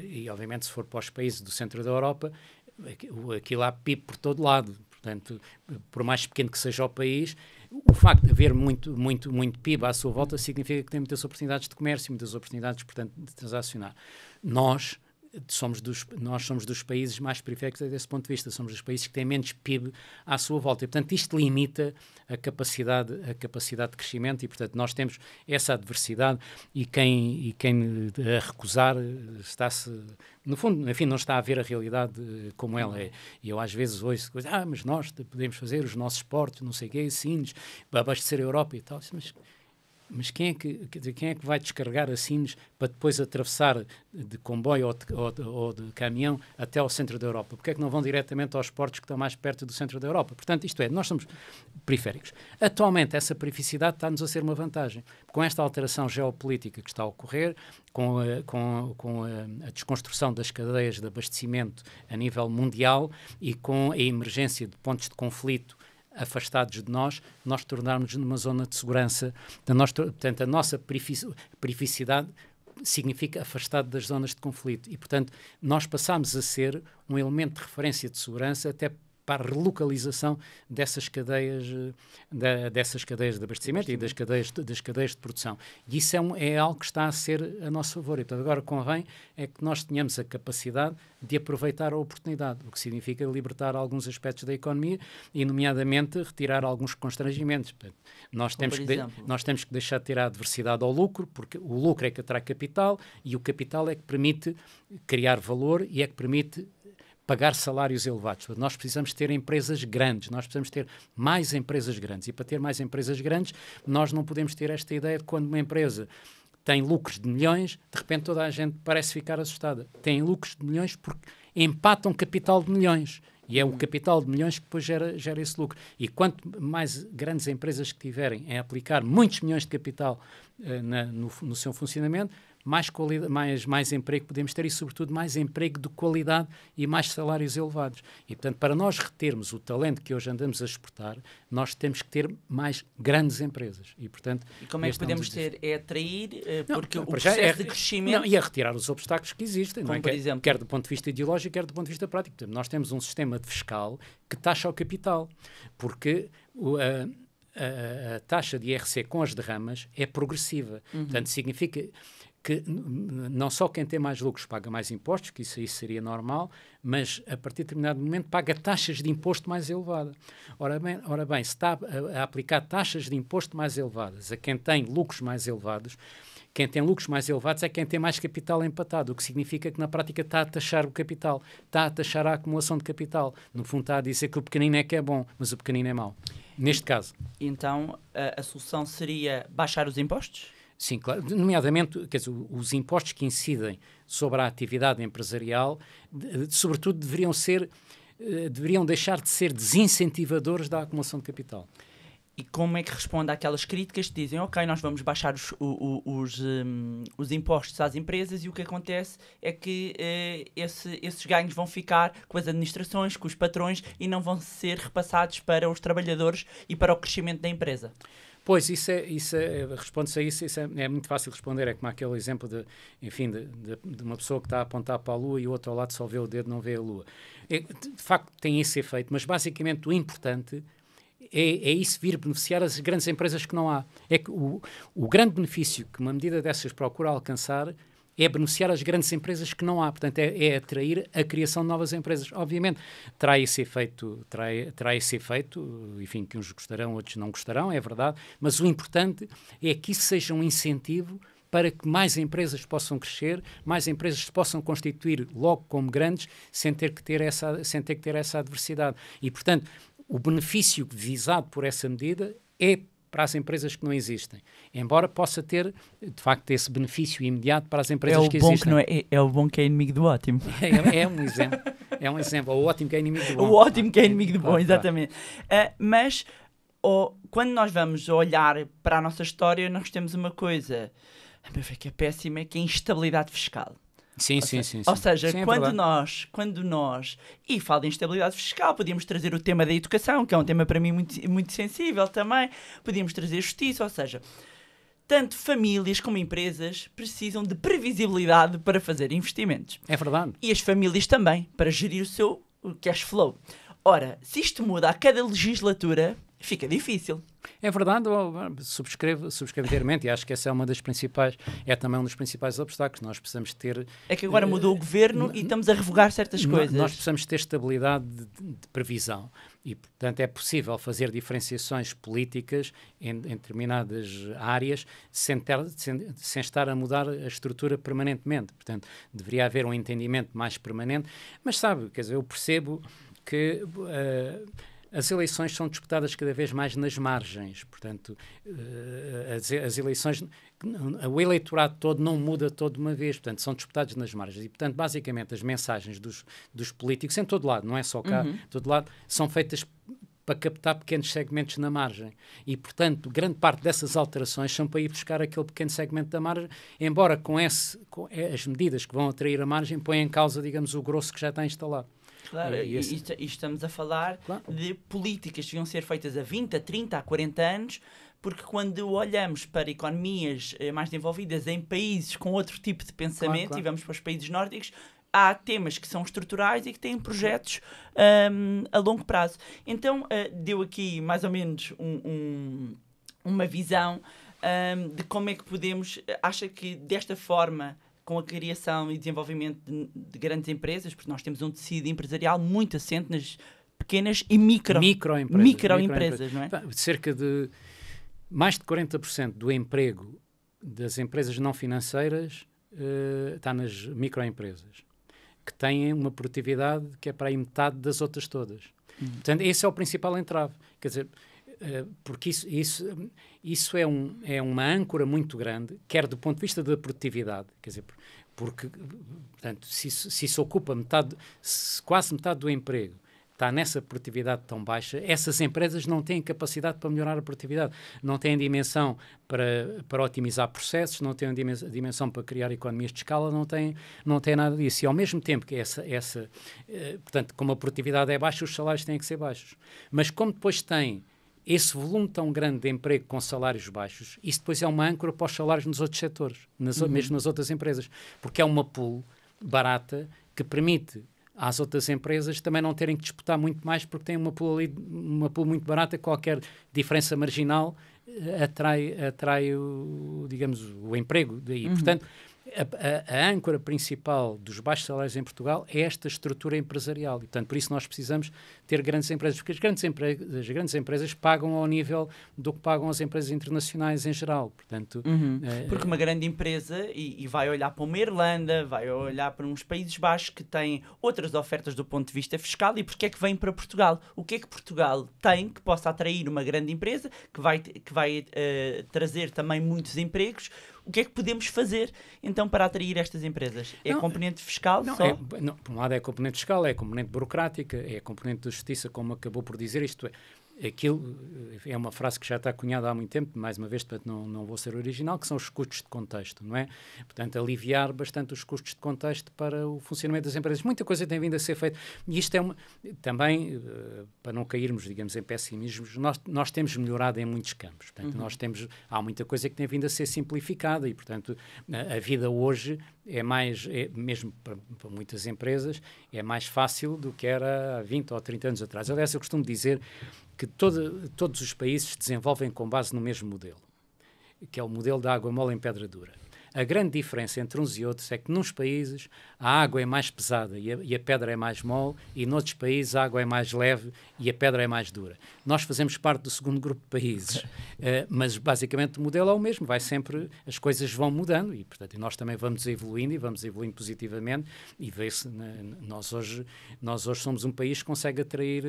E, obviamente, se for para os países do centro da Europa, aquilo há PIB por todo lado. Portanto, por mais pequeno que seja o país, o facto de haver muito PIB à sua volta significa que tem muitas oportunidades de comércio, muitas oportunidades, portanto, de transacionar. Nós somos dos países mais periféricos desse ponto de vista, somos dos países que têm menos PIB à sua volta. E, portanto, isto limita a capacidade de crescimento e, portanto, nós temos essa adversidade e quem a recusar está-se... No fundo, enfim, não está a ver a realidade como ela é. E eu às vezes ouço coisas, mas nós podemos fazer os nossos portos, não sei o quê, assim, abastecer a Europa e tal. Mas quem é que vai descarregar assim para depois atravessar de comboio ou de caminhão até ao centro da Europa? Porque é que não vão diretamente aos portos que estão mais perto do centro da Europa? Portanto, isto é, nós somos periféricos. Atualmente, essa perificidade está-nos a ser uma vantagem. Com esta alteração geopolítica que está a ocorrer, com a desconstrução das cadeias de abastecimento a nível mundial e com a emergência de pontos de conflito afastados de nós tornarmos numa zona de segurança. Portanto, a nossa perificidade significa afastado das zonas de conflito. E, portanto, nós passamos a ser um elemento de referência de segurança até para a relocalização dessas cadeias de abastecimento e das cadeias de produção. E isso é algo que está a ser a nosso favor. E, portanto, agora convém é que nós tenhamos a capacidade de aproveitar a oportunidade, o que significa libertar alguns aspectos da economia e, nomeadamente, retirar alguns constrangimentos. Portanto, nós temos que deixar de ter a adversidade ao lucro, porque o lucro é que atrai capital e o capital é que permite criar valor e é que permite pagar salários elevados. Nós precisamos ter empresas grandes, nós precisamos ter mais empresas grandes. E para ter mais empresas grandes, nós não podemos ter esta ideia de quando uma empresa tem lucros de milhões, de repente toda a gente parece ficar assustada. Tem lucros de milhões porque empatam capital de milhões. E é o capital de milhões que depois gera esse lucro. E quanto mais grandes empresas que tiverem em aplicar muitos milhões de capital no seu funcionamento, mais emprego podemos ter e, sobretudo, mais emprego de qualidade e mais salários elevados. E, portanto, para nós retermos o talento que hoje andamos a exportar, nós temos que ter mais grandes empresas. E, portanto, como é que podemos ter? É atrair, porque o processo de crescimento... e a retirar os obstáculos que existem, como, por exemplo, quer do ponto de vista ideológico, quer do ponto de vista prático. Portanto, nós temos um sistema fiscal que taxa o capital, porque a taxa de IRC com as derramas é progressiva. Portanto, significa que não só quem tem mais lucros paga mais impostos, que isso seria normal, mas a partir de determinado momento paga taxas de imposto mais elevadas. Ora bem, se está a aplicar taxas de imposto mais elevadas a quem tem lucros mais elevados, quem tem lucros mais elevados é quem tem mais capital empatado, o que significa que na prática está a taxar o capital, está a taxar a acumulação de capital. No fundo está a dizer que o pequenino é que é bom, mas o pequenino é mau. Neste caso. Então, a solução seria baixar os impostos? Sim, claro. Nomeadamente, quer dizer, os impostos que incidem sobre a atividade empresarial, sobretudo, deveriam deixar de ser desincentivadores da acumulação de capital. E como é que responde àquelas críticas que dizem, ok, nós vamos baixar os impostos às empresas e o que acontece é que esses ganhos vão ficar com as administrações, com os patrões e não vão ser repassados para os trabalhadores e para o crescimento da empresa? Pois, responde-se a isso, é muito fácil responder, é como aquele exemplo de uma pessoa que está a apontar para a Lua e o outro ao lado só vê o dedo, não vê a Lua. De facto, tem esse efeito, mas basicamente o importante é isso vir beneficiar as grandes empresas que não há. É que o grande benefício que uma medida dessas procura alcançar é beneficiar as grandes empresas que não há. Portanto, é atrair a criação de novas empresas. Obviamente, terá esse efeito, enfim, que uns gostarão, outros não gostarão, é verdade, mas o importante é que isso seja um incentivo para que mais empresas possam crescer, mais empresas se possam constituir logo como grandes, sem ter que ter essa adversidade. E, portanto, o benefício visado por essa medida é para as empresas que não existem, embora possa ter, de facto, esse benefício imediato para as empresas que existem. É o bom que é inimigo do ótimo. É um exemplo. O ótimo que é inimigo do bom. O ótimo que é inimigo do bom, Claro. exatamente. Mas quando nós vamos olhar para a nossa história, nós temos uma coisa, a meu ver, que é péssima, que é a instabilidade fiscal. Sim. Ou seja, Sim, é quando verdade. nós, e falo de instabilidade fiscal, podíamos trazer o tema da educação, que é um tema para mim muito, muito sensível também, podíamos trazer justiça, ou seja, tanto famílias como empresas precisam de previsibilidade para fazer investimentos. É verdade. E as famílias também, para gerir o seu cash flow. Ora, se isto muda a cada legislatura, fica difícil. É verdade, subscrevo inteiramente, e acho que essa é também um dos principais obstáculos. Nós precisamos ter... É que agora mudou o governo e estamos a revogar certas coisas. Nós precisamos ter estabilidade de previsão e, portanto, é possível fazer diferenciações políticas em determinadas áreas sem estar a mudar a estrutura permanentemente. Portanto, deveria haver um entendimento mais permanente, mas sabe, quer dizer, eu percebo que... as eleições são disputadas cada vez mais nas margens, portanto, as eleições, o eleitorado todo não muda todo de uma vez, portanto, são disputados nas margens e, portanto, basicamente as mensagens dos políticos, em todo lado, não é só cá, em todo lado, são feitas para captar pequenos segmentos na margem e, portanto, grande parte dessas alterações são para ir buscar aquele pequeno segmento da margem, embora com as medidas que vão atrair a margem ponham em causa, digamos, o grosso que já está instalado. Claro, e estamos a falar de políticas que deviam ser feitas há 20, a 30, a 40 anos, porque quando olhamos para economias mais desenvolvidas em países com outro tipo de pensamento, e vamos para os países nórdicos, há temas que são estruturais e que têm projetos a longo prazo. Então, deu aqui mais ou menos uma visão de como é que podemos... Acha que desta forma... com a criação e desenvolvimento de grandes empresas, porque nós temos um tecido empresarial muito assente nas pequenas e microempresas, não é? Cerca de mais de 40% do emprego das empresas não financeiras está nas microempresas, que têm uma produtividade que é para aí metade das outras todas. Portanto, esse é o principal entrave. Quer dizer, porque isso é uma âncora muito grande, quer do ponto de vista da produtividade, quer dizer, porque, portanto, se isso ocupa quase metade do emprego, está nessa produtividade tão baixa, essas empresas não têm capacidade para melhorar a produtividade, não têm dimensão para otimizar processos, não têm dimensão para criar economias de escala, não têm nada disso. E ao mesmo tempo que portanto, como a produtividade é baixa, os salários têm que ser baixos. Mas como depois tem esse volume tão grande de emprego com salários baixos, isso depois é uma âncora para os salários nos outros setores, mesmo nas outras empresas, porque é uma pool barata que permite às outras empresas também não terem que disputar muito mais, porque tem uma pool muito barata, qualquer diferença marginal atrai o emprego daí. Portanto, a âncora principal dos baixos salários em Portugal é esta estrutura empresarial. E, portanto, por isso nós precisamos ter grandes empresas, porque as grandes empresas pagam ao nível do que pagam as empresas internacionais em geral. Portanto, porque uma grande empresa, e vai olhar para uma Irlanda, vai olhar para uns Países Baixos que têm outras ofertas do ponto de vista fiscal, e porque é que vem para Portugal? O que é que Portugal tem que possa atrair uma grande empresa, que vai trazer também muitos empregos? O que é que podemos fazer, então, para atrair estas empresas? É a componente fiscal só? Por um lado é a componente fiscal, é a componente burocrática, é a componente da justiça, como acabou por dizer, isto é, aquilo é uma frase que já está cunhada há muito tempo, mais uma vez, portanto não vou ser original, que são os custos de contexto, não é? Portanto, aliviar bastante os custos de contexto para o funcionamento das empresas. Muita coisa tem vindo a ser feita, e isto também, para não cairmos, digamos, em pessimismos, nós temos melhorado em muitos campos. Portanto, há muita coisa que tem vindo a ser simplificada e, portanto, a vida hoje mesmo para muitas empresas, é mais fácil do que era há 20 ou 30 anos atrás. Aliás, eu costumo dizer que todos os países se desenvolvem com base no mesmo modelo, que é o modelo da água mole em pedra dura. A grande diferença entre uns e outros é que nos países a água é mais pesada e a pedra é mais mole, e noutros países a água é mais leve e a pedra é mais dura. Nós fazemos parte do segundo grupo de países, mas basicamente o modelo é o mesmo, vai sempre, as coisas vão mudando e, portanto, nós também vamos evoluindo e vamos evoluindo positivamente, e vê-se, nós hoje somos um país que consegue atrair,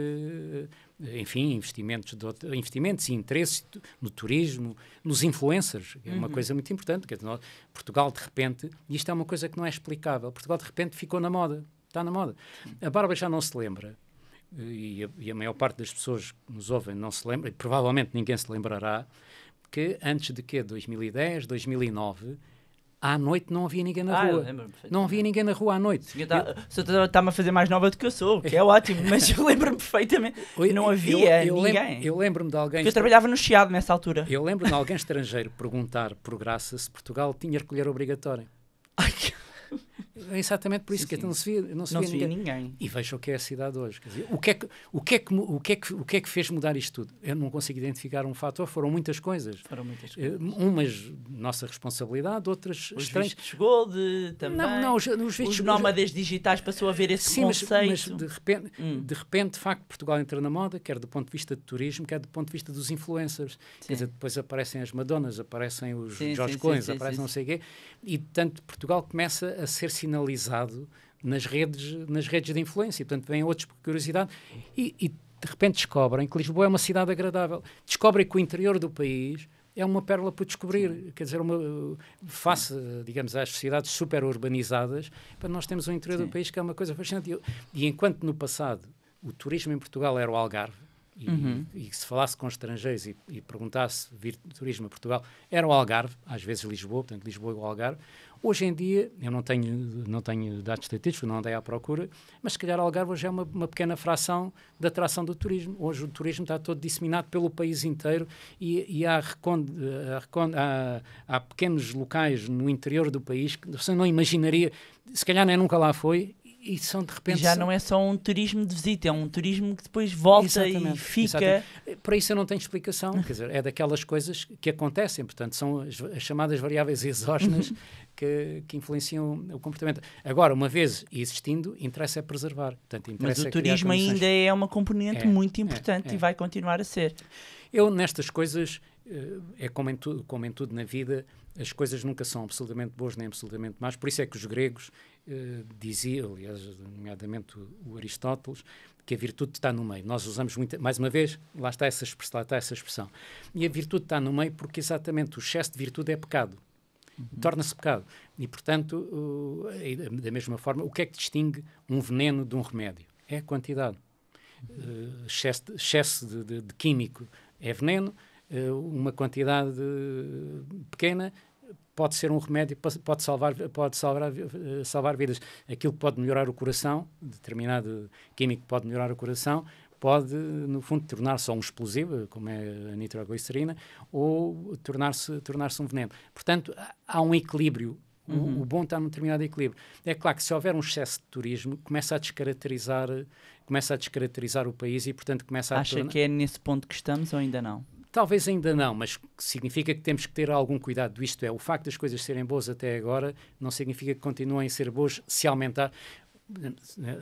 enfim, investimentos e interesses no turismo, nos influencers, é uma coisa muito importante. Quer dizer, Portugal, de repente, e isto é uma coisa que não é explicável, Portugal, de repente, ficou na moda, está na moda. A Bárbara já não se lembra, e a maior parte das pessoas que nos ouvem não se lembra, e provavelmente ninguém se lembrará, que antes de 2010, 2009... à noite não havia ninguém na rua. Não havia ninguém na rua à noite. O senhor está-me a fazer mais nova do que eu sou, que é ótimo, mas eu lembro-me perfeitamente que não havia ninguém. Eu lembro-me de alguém... Porque eu trabalhava no Chiado nessa altura. Eu lembro-me de alguém estrangeiro perguntar, por graça, se Portugal tinha recolher obrigatório. Ai, É exatamente por isso que não se via ninguém. E veja o que é a cidade hoje. Quer dizer, o que é que fez mudar isto tudo? Eu não consigo identificar um fator, foram muitas coisas. Umas nossa responsabilidade, outras estranhas. Os vistos gold também. Não, os nómadas digitais passou a ver esse conceito. Mas de repente, de facto, Portugal entra na moda, quer do ponto de vista de turismo, quer do ponto de vista dos influencers. Quer dizer, depois aparecem as Madonas, aparecem os Jorge Coins, aparecem não sei o quê, e tanto Portugal começa a ser sinalizado nas redes de influência. E, portanto, vêm outros por curiosidade e de repente descobrem que Lisboa é uma cidade agradável. Descobrem que o interior do país é uma pérola por descobrir. Quer dizer, face, digamos, às sociedades super urbanizadas, nós temos um interior do país que é uma coisa fascinante. E enquanto no passado o turismo em Portugal era o Algarve, e se falasse com estrangeiros e perguntasse vir turismo a Portugal, era o Algarve, às vezes Lisboa, portanto Lisboa é o Algarve. Hoje em dia, eu não tenho dados estatísticos, não andei à procura, mas se calhar Algarve hoje é uma pequena fração da atração do turismo. Hoje o turismo está todo disseminado pelo país inteiro e há pequenos locais no interior do país que você não imaginaria, se calhar nem nunca lá foi, e são de repente... E já não é só um turismo de visita, é um turismo que depois volta e fica... Exatamente. Para isso eu não tenho explicação, quer dizer, é daquelas coisas que acontecem, portanto, são as chamadas variáveis exógenas que influenciam o comportamento. Agora, uma vez existindo, interessa é preservar. Portanto, mas o turismo ainda é uma componente muito importante e vai continuar a ser. Eu, nestas coisas, como em tudo na vida, as coisas nunca são absolutamente boas nem absolutamente más. Por isso é que os gregos diziam, aliás, nomeadamente o Aristóteles, que a virtude está no meio. Nós usamos muito, mais uma vez, lá está essa expressão. E a virtude está no meio porque exatamente o excesso de virtude é pecado. Torna-se pecado. E, portanto, da mesma forma, o que é que distingue um veneno de um remédio? É a quantidade. Excesso de químico é veneno, uma quantidade pequena pode ser um remédio, pode salvar vidas. Aquilo que pode melhorar o coração, determinado químico que pode melhorar o coração, pode, no fundo, tornar-se um explosivo, como é a nitroglicerina, ou tornar-se um veneno. Portanto, há um equilíbrio. O bom está num determinado equilíbrio. É claro que se houver um excesso de turismo, começa a descaracterizar o país e, portanto, começa a... Acha que é nesse ponto que estamos ou ainda não? Talvez ainda não, mas significa que temos que ter algum cuidado. Isto é, o facto das coisas serem boas até agora não significa que continuem a ser boas se aumentar.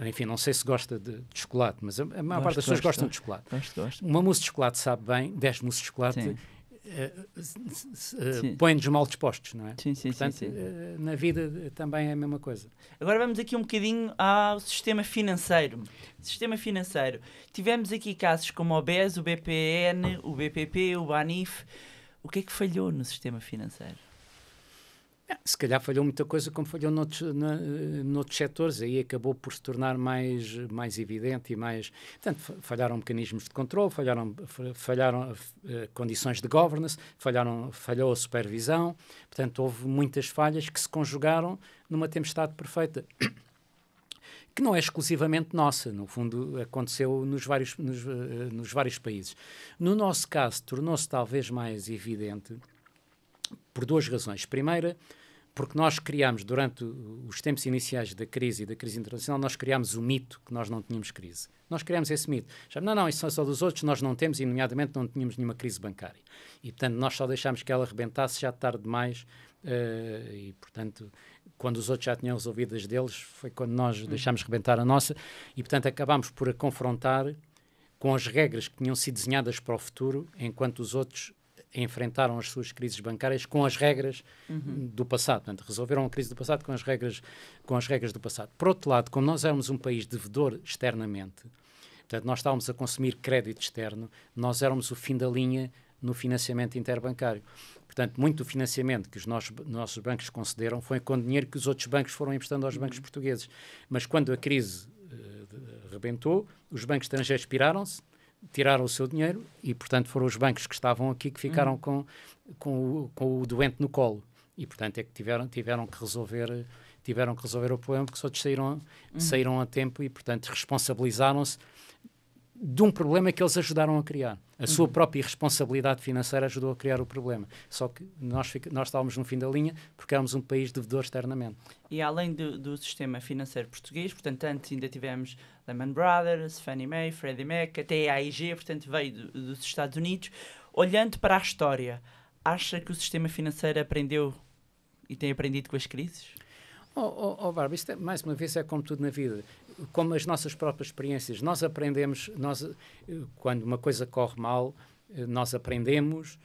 Enfim, não sei se gosta de chocolate, mas a maior parte das pessoas gostam de chocolate. Gosto. Uma mousse de chocolate sabe bem, 10 mousses de chocolate põem-nos mal dispostos, não é? Sim. Portanto, na vida também é a mesma coisa. Agora vamos aqui um bocadinho ao sistema financeiro. Tivemos aqui casos como o BES, o BPN, o BPP, o BANIF. O que é que falhou no sistema financeiro? Se calhar falhou muita coisa como falhou noutros setores, aí acabou por se tornar mais evidente e mais... Portanto, falharam mecanismos de controle, falharam condições de governance, falhou a supervisão, portanto, houve muitas falhas que se conjugaram numa tempestade perfeita, que não é exclusivamente nossa, no fundo aconteceu nos vários países. No nosso caso, tornou-se talvez mais evidente por duas razões. Primeira, porque nós criámos, durante os tempos iniciais da crise internacional, nós criámos o mito que nós não tínhamos crise. Nós criámos esse mito. Não, isso é só dos outros, nós não temos, e nomeadamente não tínhamos nenhuma crise bancária. E, portanto, nós só deixámos que ela rebentasse já tarde demais, e, portanto, quando os outros já tinham resolvido as deles, foi quando nós deixámos rebentar a nossa, e, portanto, acabámos por a confrontar com as regras que tinham sido desenhadas para o futuro, enquanto os outros enfrentaram as suas crises bancárias com as regras do passado. Portanto, resolveram a crise do passado com as regras do passado. Por outro lado, como nós éramos um país devedor externamente, portanto, nós estávamos a consumir crédito externo, nós éramos o fim da linha no financiamento interbancário. Portanto, muito do financiamento que os nossos bancos concederam foi com dinheiro que os outros bancos foram emprestando aos bancos portugueses. Mas quando a crise rebentou, os bancos estrangeiros piraram-se, tiraram o seu dinheiro e, portanto, foram os bancos que estavam aqui que ficaram com o doente no colo. E, portanto, é que tiveram que resolver o problema, porque os outros saíram a tempo e, portanto, responsabilizaram-se de um problema que eles ajudaram a criar. A sua própria irresponsabilidade financeira ajudou a criar o problema. Só que nós estávamos no fim da linha porque éramos um país devedor externamente. E além do sistema financeiro português, portanto, antes ainda tivemos Lehman Brothers, Fannie Mae, Freddie Mac, até a AIG, portanto, veio dos Estados Unidos. Olhando para a história, acha que o sistema financeiro aprendeu e tem aprendido com as crises? Bárbara, isto mais uma vez é como tudo na vida. Como as nossas próprias experiências, nós aprendemos, quando uma coisa corre mal, nós aprendemos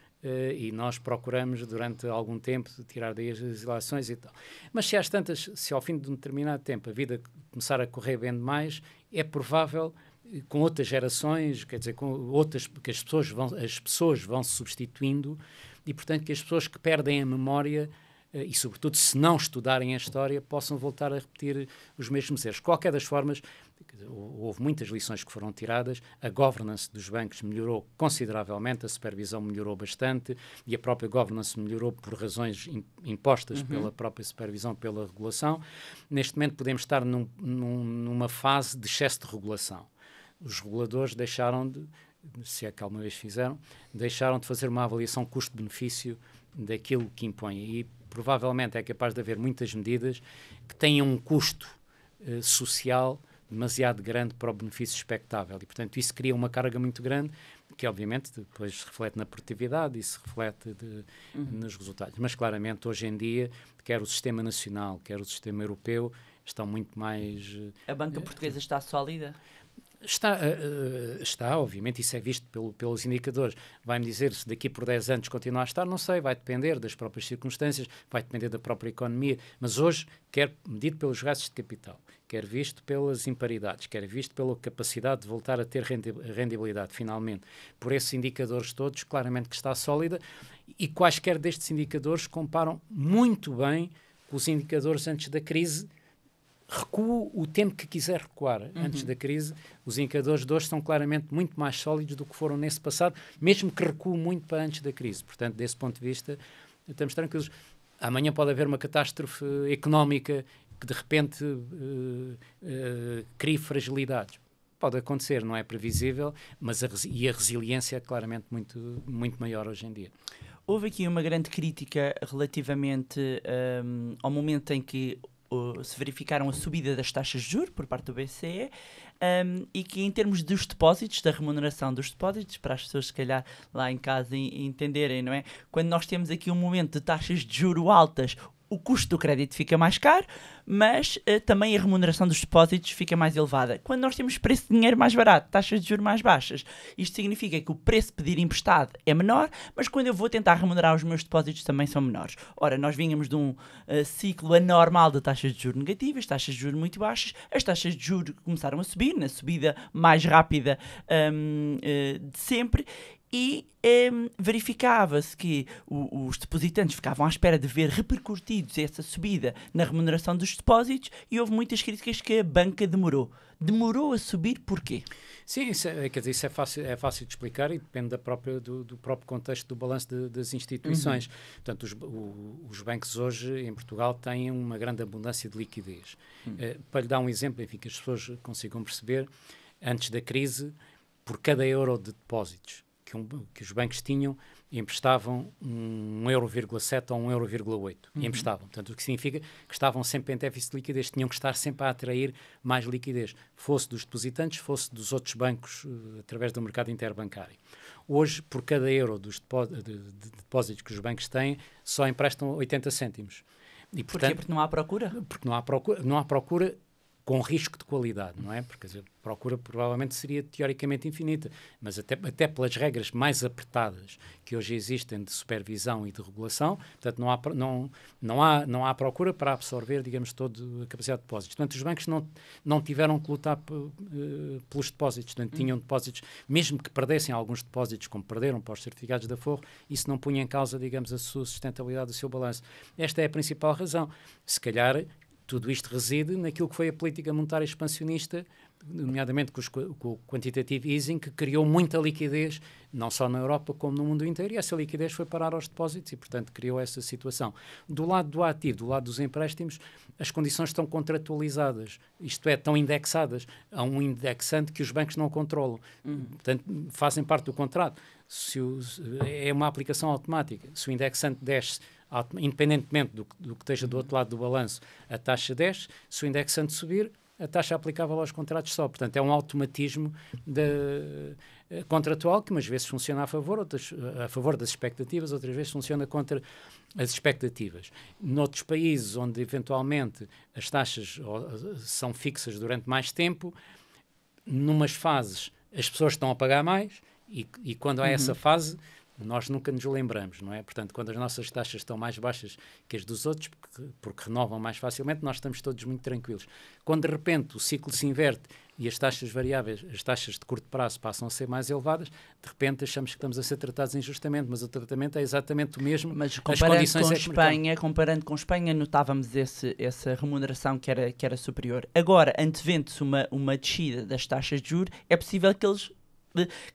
e nós procuramos durante algum tempo tirar daí as ilações e tal. Mas se ao fim de um determinado tempo a vida começar a correr bem demais, é provável, com outras gerações, quer dizer, com outras, que as pessoas vão se substituindo e, portanto, que as pessoas que perdem a memória e, sobretudo, se não estudarem a história, possam voltar a repetir os mesmos erros. De qualquer das formas, houve muitas lições que foram tiradas, a governance dos bancos melhorou consideravelmente, a supervisão melhorou bastante e a própria governance melhorou por razões impostas pela própria supervisão, pela regulação. Neste momento podemos estar numa fase de excesso de regulação. Os reguladores deixaram de, se é que alguma vez fizeram, deixaram de fazer uma avaliação custo-benefício daquilo que impõem e provavelmente é capaz de haver muitas medidas que tenham um custo social demasiado grande para o benefício expectável e, portanto, isso cria uma carga muito grande que, obviamente, depois se reflete na produtividade e se reflete nos resultados. Mas, claramente, hoje em dia, quer o sistema nacional, quer o sistema europeu, estão muito mais... A banca portuguesa está sólida? Está, obviamente, isso é visto pelos indicadores. Vai-me dizer se daqui por 10 anos continuar a estar, não sei, vai depender das próprias circunstâncias, vai depender da própria economia, mas hoje, quer medido pelos gastos de capital, quer visto pelas imparidades, quer visto pela capacidade de voltar a ter rendibilidade, finalmente, por esses indicadores todos, claramente que está sólida, e quaisquer destes indicadores comparam muito bem com os indicadores antes da crise. Recuo o tempo que quiser recuar antes da crise, os indicadores de hoje são claramente muito mais sólidos do que foram nesse passado, mesmo que recuo muito para antes da crise. Portanto, desse ponto de vista, estamos tranquilos. Amanhã pode haver uma catástrofe económica que de repente crie fragilidades. Pode acontecer, não é previsível, mas a resiliência é claramente muito, muito maior hoje em dia. Houve aqui uma grande crítica relativamente ao momento em que se verificaram a subida das taxas de juros por parte do BCE e que em termos dos depósitos, da remuneração dos depósitos, para as pessoas se calhar lá em casa entenderem, não é? Quando nós temos aqui um momento de taxas de juros altas, o custo do crédito fica mais caro, mas também a remuneração dos depósitos fica mais elevada. Quando nós temos preço de dinheiro mais barato, taxas de juros mais baixas, isto significa que o preço de pedir emprestado é menor, mas quando eu vou tentar remunerar os meus depósitos também são menores. Ora, nós vínhamos de um ciclo anormal de taxas de juros negativas, taxas de juros muito baixas, as taxas de juros começaram a subir, na subida mais rápida de sempre, e verificava-se que os depositantes ficavam à espera de ver repercutidos essa subida na remuneração dos depósitos e houve muitas críticas que a banca demorou. Demorou a subir porquê? Sim, isso é fácil de explicar e depende do próprio contexto do balanço das instituições. Portanto, os bancos hoje em Portugal têm uma grande abundância de liquidez. Para lhe dar um exemplo, enfim, que as pessoas consigam perceber, antes da crise, por cada euro de depósitos que os bancos tinham, emprestavam 1,7 ou 1,8 €. Emprestavam. Portanto, o que significa que estavam sempre em déficit de liquidez, tinham que estar sempre a atrair mais liquidez, fosse dos depositantes, fosse dos outros bancos, através do mercado interbancário. Hoje, por cada euro de depósitos que os bancos têm, só emprestam 80 cêntimos. E, portanto, Porquê? Porque não há procura? Porque não há procura com risco de qualidade, não é? Porque a procura provavelmente seria teoricamente infinita, mas até pelas regras mais apertadas que hoje existem de supervisão e de regulação, portanto não há procura para absorver, digamos, toda a capacidade de depósitos. Portanto, os bancos não tiveram que lutar pelos depósitos, portanto, tinham depósitos, mesmo que perdessem alguns depósitos, como perderam para os certificados de aforro, isso não punha em causa, digamos, a sua sustentabilidade do seu balanço. Esta é a principal razão. Se calhar tudo isto reside naquilo que foi a política monetária expansionista, nomeadamente com o quantitative easing, que criou muita liquidez, não só na Europa como no mundo inteiro, e essa liquidez foi parar aos depósitos e, portanto, criou essa situação. Do lado do ativo, do lado dos empréstimos, as condições estão contratualizadas, isto é, estão indexadas a um indexante que os bancos não controlam. Portanto, fazem parte do contrato. É uma aplicação automática. Se o indexante desce, independentemente do que esteja do outro lado do balanço, a taxa desce. Se o indexante subir, a taxa aplicável aos contratos sobe. Portanto, é um automatismo contratual que umas vezes funciona a favor das expectativas, outras vezes funciona contra as expectativas. Noutros países onde eventualmente as taxas são fixas durante mais tempo, numas fases as pessoas estão a pagar mais e quando há essa fase, nós nunca nos lembramos, não é? Portanto, quando as nossas taxas estão mais baixas que as dos outros, porque renovam mais facilmente, nós estamos todos muito tranquilos. Quando, de repente, o ciclo se inverte e as taxas variáveis, as taxas de curto prazo passam a ser mais elevadas, de repente achamos que estamos a ser tratados injustamente, mas o tratamento é exatamente o mesmo. Mas comparando com Espanha, notávamos essa remuneração que era superior. Agora, antevendo-se uma descida das taxas de juros, é possível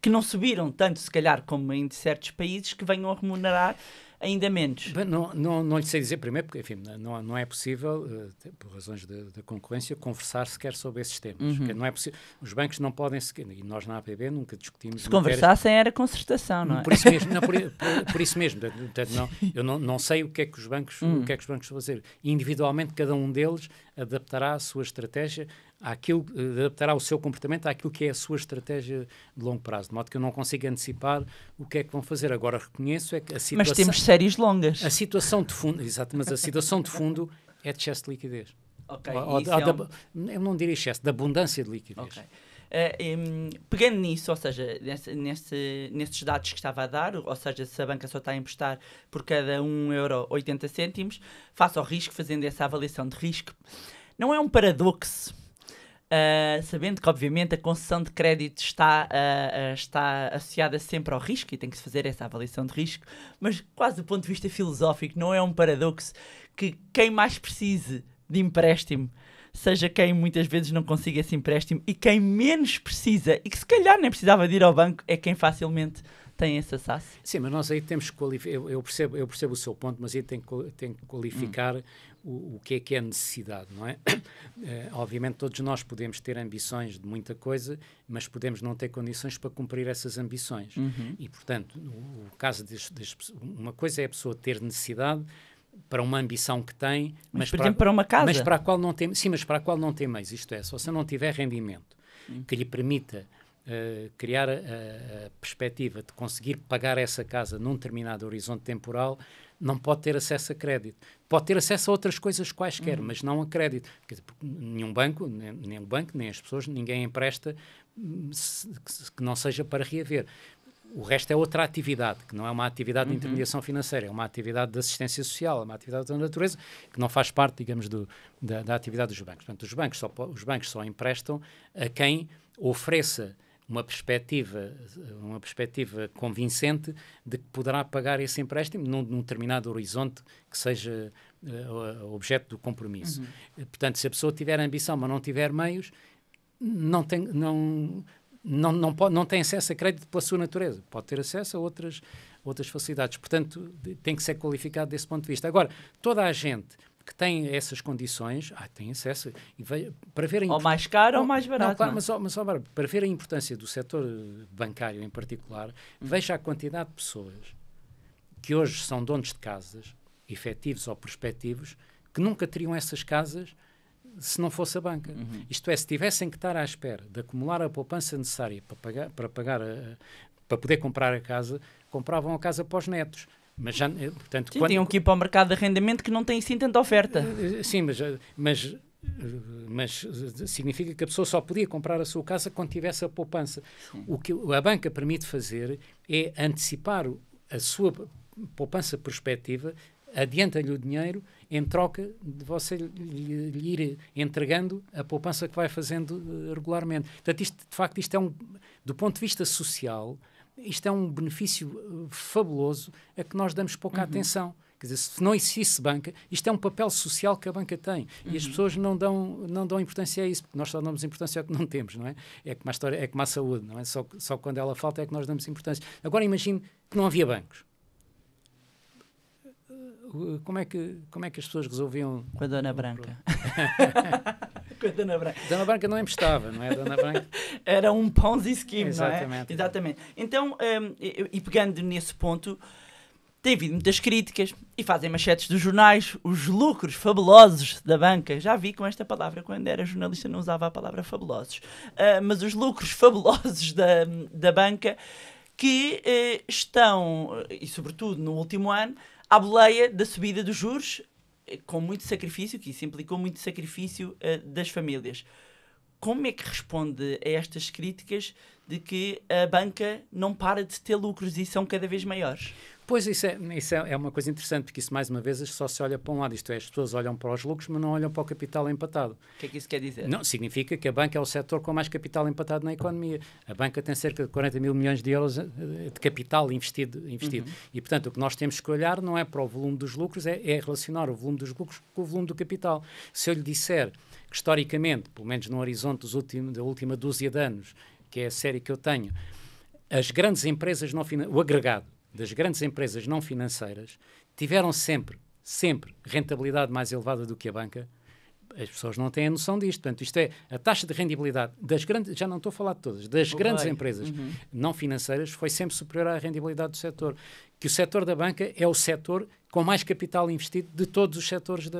que não subiram tanto, se calhar, como em certos países, que venham a remunerar ainda menos. Bem, não lhe sei dizer primeiro, porque, enfim, não é possível, por razões da concorrência, conversar sequer sobre esses temas. Porque não é possível. Os bancos não podem sequer, e nós na APB nunca discutimos... Se conversassem era concertação, não é? Por isso mesmo, por isso mesmo. Portanto, eu não sei o que é que os bancos vão fazer. Individualmente, cada um deles adaptará a sua estratégia adaptará o seu comportamento àquilo que é a sua estratégia de longo prazo, de modo que eu não consigo antecipar o que é que vão fazer. Agora reconheço é que a situação... Mas temos séries longas. A situação de fundo, exato, mas a situação de fundo é de excesso de liquidez. Ok. Eu não diria excesso, de abundância de liquidez. Okay. Pegando nisso, ou seja, nesses dados que estava a dar, ou seja, se a banca só está a emprestar por cada 1,80 €, face ao risco, fazendo essa avaliação de risco, não é um paradoxo, sabendo que, obviamente, a concessão de crédito está associada sempre ao risco e tem que se fazer essa avaliação de risco, mas quase do ponto de vista filosófico, não é um paradoxo que quem mais precise de empréstimo seja quem muitas vezes não consiga esse empréstimo e quem menos precisa e que se calhar nem precisava de ir ao banco é quem facilmente tem esse acesso? Sim, mas nós aí temos que qualificar, eu percebo o seu ponto, mas aí tem que qualificar o que é necessidade, não é? Obviamente todos nós podemos ter ambições de muita coisa, mas podemos não ter condições para cumprir essas ambições. E, portanto, o caso uma coisa é a pessoa ter necessidade para uma ambição que tem, mas por exemplo, para uma casa. Mas para a qual não tem, sim, mas para a qual não tem meios. Isto é, se você não tiver rendimento que lhe permita criar a perspectiva de conseguir pagar essa casa num determinado horizonte temporal, não pode ter acesso a crédito. Pode ter acesso a outras coisas quaisquer, mas não a crédito. Quer dizer, nenhum banco, nem as pessoas, ninguém empresta que não seja para reaver. O resto é outra atividade, que não é uma atividade de intermediação financeira, é uma atividade de assistência social, é uma atividade de outra natureza, que não faz parte, digamos, da atividade dos bancos. Portanto, os bancos só emprestam a quem ofereça uma perspectiva convincente de que poderá pagar esse empréstimo num determinado horizonte que seja objeto do compromisso. Portanto, se a pessoa tiver ambição, mas não tiver meios, não tem acesso a crédito pela sua natureza. Pode ter acesso a outras facilidades. Portanto, tem que ser qualificado desse ponto de vista. Agora, toda a gente que tem essas condições, tem acesso, para ver ou mais caro ou mais barato. Não, claro, mas para ver a importância do setor bancário em particular, veja a quantidade de pessoas que hoje são donos de casas, efetivos ou prospectivos, que nunca teriam essas casas se não fosse a banca. Isto é, se tivessem que estar à espera de acumular a poupança necessária para poder comprar a casa, compravam a casa para os netos. Mas já, portanto, Sim, tinham que ir para o mercado de arrendamento que não tem assim tanta oferta. Sim, mas significa que a pessoa só podia comprar a sua casa quando tivesse a poupança. Sim. O que a banca permite fazer é antecipar a sua poupança prospectiva, adianta-lhe o dinheiro em troca de você lhe ir entregando a poupança que vai fazendo regularmente. Portanto, isto, de facto, isto é do ponto de vista social, isto é um benefício fabuloso a que nós damos pouca atenção. Quer dizer, se não existisse banca, isto é um papel social que a banca tem. E as pessoas não dão importância a isso, porque nós só damos importância ao que não temos, não é? É como a história, é como a saúde, não é? Só quando ela falta é que nós damos importância. Agora imagine que não havia bancos. Como é que as pessoas resolviam... Com a Dona Branca. Com a Dona Branca. Dona Branca não emprestava, não é? Dona Branca... Era um Ponzi scheme, Exatamente. não é? Exatamente. Então, e pegando nesse ponto, tem havido muitas críticas e fazem manchetes dos jornais, os lucros fabulosos da banca. Já vi com esta palavra, quando era jornalista não usava a palavra fabulosos. Mas os lucros fabulosos da banca que estão, e sobretudo no último ano, à boleia da subida dos juros, com muito sacrifício, que isso implicou muito sacrifício das famílias. Como é que responde a estas críticas de que a banca não para de ter lucros e são cada vez maiores? Pois, isso é uma coisa interessante, porque isso, mais uma vez, só se olha para um lado. Isto é, as pessoas olham para os lucros, mas não olham para o capital empatado. O que é que isso quer dizer? Não, significa que a banca é o setor com mais capital empatado na economia. A banca tem cerca de 40 mil milhões de euros de capital investido. E, portanto, o que nós temos que olhar não é para o volume dos lucros, é relacionar o volume dos lucros com o volume do capital. Se eu lhe disser que, historicamente, pelo menos no horizonte da última dúzia de anos, que é a série que eu tenho, as grandes empresas o agregado das grandes empresas não financeiras tiveram sempre rentabilidade mais elevada do que a banca, as pessoas não têm a noção disto. Portanto, isto é, a taxa de rendibilidade das grandes, já não estou a falar de todas, das grandes empresas não financeiras foi sempre superior à rendibilidade do setor. Que o setor da banca é o setor com mais capital investido de todos os setores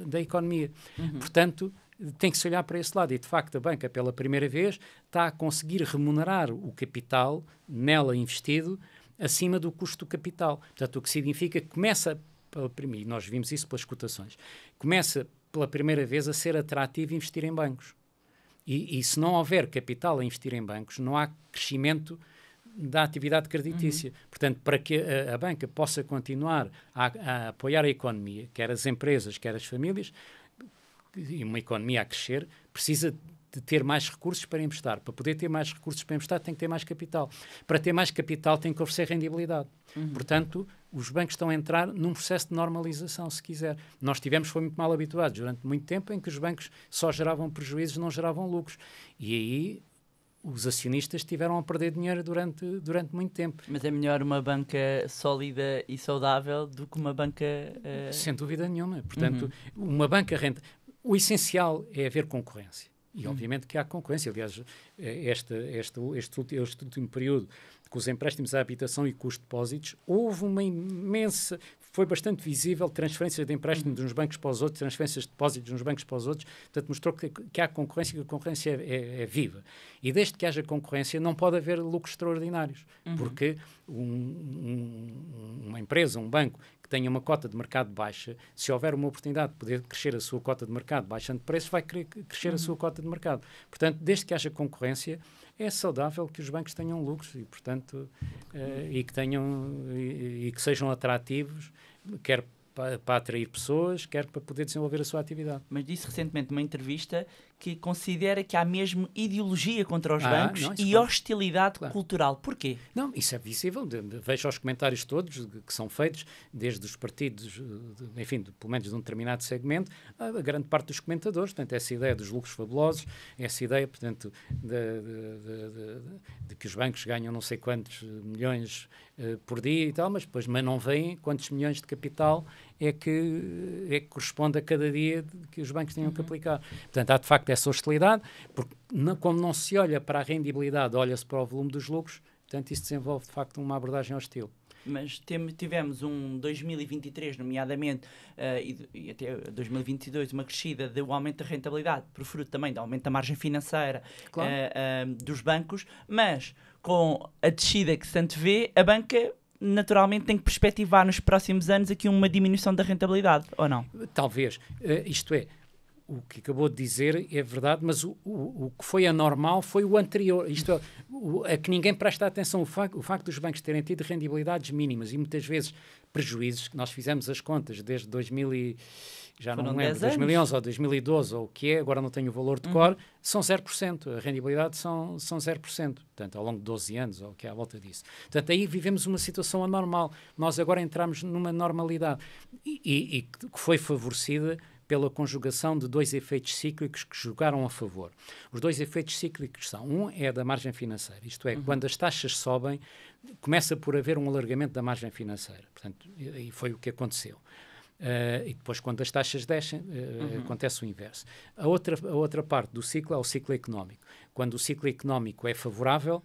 da economia. Portanto, tem que se olhar para esse lado. E, de facto, a banca, pela primeira vez, está a conseguir remunerar o capital nela investido acima do custo do capital. Portanto, o que significa que começa, e nós vimos isso pelas cotações, começa pela primeira vez a ser atrativo investir em bancos. E se não houver capital a investir em bancos, não há crescimento da atividade creditícia. Portanto, para que a banca possa continuar a apoiar a economia, quer as empresas, quer as famílias, e uma economia a crescer, precisa de ter mais recursos para emprestar. Para poder ter mais recursos para emprestar, tem que ter mais capital. Para ter mais capital, tem que oferecer rendibilidade. Portanto, os bancos estão a entrar num processo de normalização, se quiser. Nós foi muito mal habituados durante muito tempo em que os bancos só geravam prejuízos, não geravam lucros. E aí os acionistas tiveram a perder dinheiro durante muito tempo. Mas é melhor uma banca sólida e saudável do que uma banca... Sem dúvida nenhuma. Portanto, uma banca renta... O essencial é haver concorrência. E, obviamente, que há concorrência. Aliás, este último período, com os empréstimos à habitação e com os depósitos, houve uma imensa... Foi bastante visível transferências de empréstimos de uns bancos para os outros, transferências de depósitos de uns bancos para os outros. Portanto, mostrou que há concorrência, que a concorrência é viva. E desde que haja concorrência, não pode haver lucros extraordinários. Porque uma empresa, um banco, que tenha uma cota de mercado baixa, se houver uma oportunidade de poder crescer a sua cota de mercado baixando preços, vai querer crescer a sua cota de mercado. Portanto, desde que haja concorrência, é saudável que os bancos tenham lucros e, portanto, e que sejam atrativos, quer para atrair pessoas, quer para poder desenvolver a sua atividade. Mas disse recentemente numa entrevista que considera que há mesmo ideologia contra os bancos e hostilidade cultural. Porquê? Não, isso é visível. Vejo os comentários todos que são feitos, desde os partidos, enfim, pelo menos de um determinado segmento, a grande parte dos comentadores. Portanto, essa ideia dos lucros fabulosos, essa ideia, portanto, de que os bancos ganham não sei quantos milhões por dia e tal, mas não veem quantos milhões de capital é que corresponde a cada dia que os bancos tenham que aplicar. Portanto, há de facto essa hostilidade, porque como não se olha para a rendibilidade, olha-se para o volume dos lucros, portanto, isso desenvolve de facto uma abordagem hostil. Mas tivemos um 2023, nomeadamente, e até 2022, uma crescida do aumento da rentabilidade, por fruto também do aumento da margem financeira Claro. dos bancos, mas com a descida que se antevê, a banca naturalmente tem que perspectivar nos próximos anos aqui uma diminuição da rentabilidade, ou não? Talvez. Isto é, o que acabou de dizer é verdade, mas o que foi anormal foi o anterior. Isto é, a que ninguém presta atenção. O facto dos bancos terem tido rendibilidades mínimas e muitas vezes prejuízos, que nós fizemos as contas desde 2000 e, já não me lembro, 2011 ou 2012, ou o que é, agora não tenho o valor de cor, são 0%. A rendibilidade são 0%. Portanto, ao longo de 12 anos, ou o que é à volta disso. Portanto, aí vivemos uma situação anormal. Nós agora entramos numa normalidade e que foi favorecida pela conjugação de dois efeitos cíclicos que jogaram a favor. Os dois efeitos cíclicos são, um é da margem financeira, isto é, quando as taxas sobem, começa por haver um alargamento da margem financeira. Portanto, e foi o que aconteceu. E depois, quando as taxas descem, acontece o inverso. A outra parte do ciclo é o ciclo económico. Quando o ciclo económico é favorável,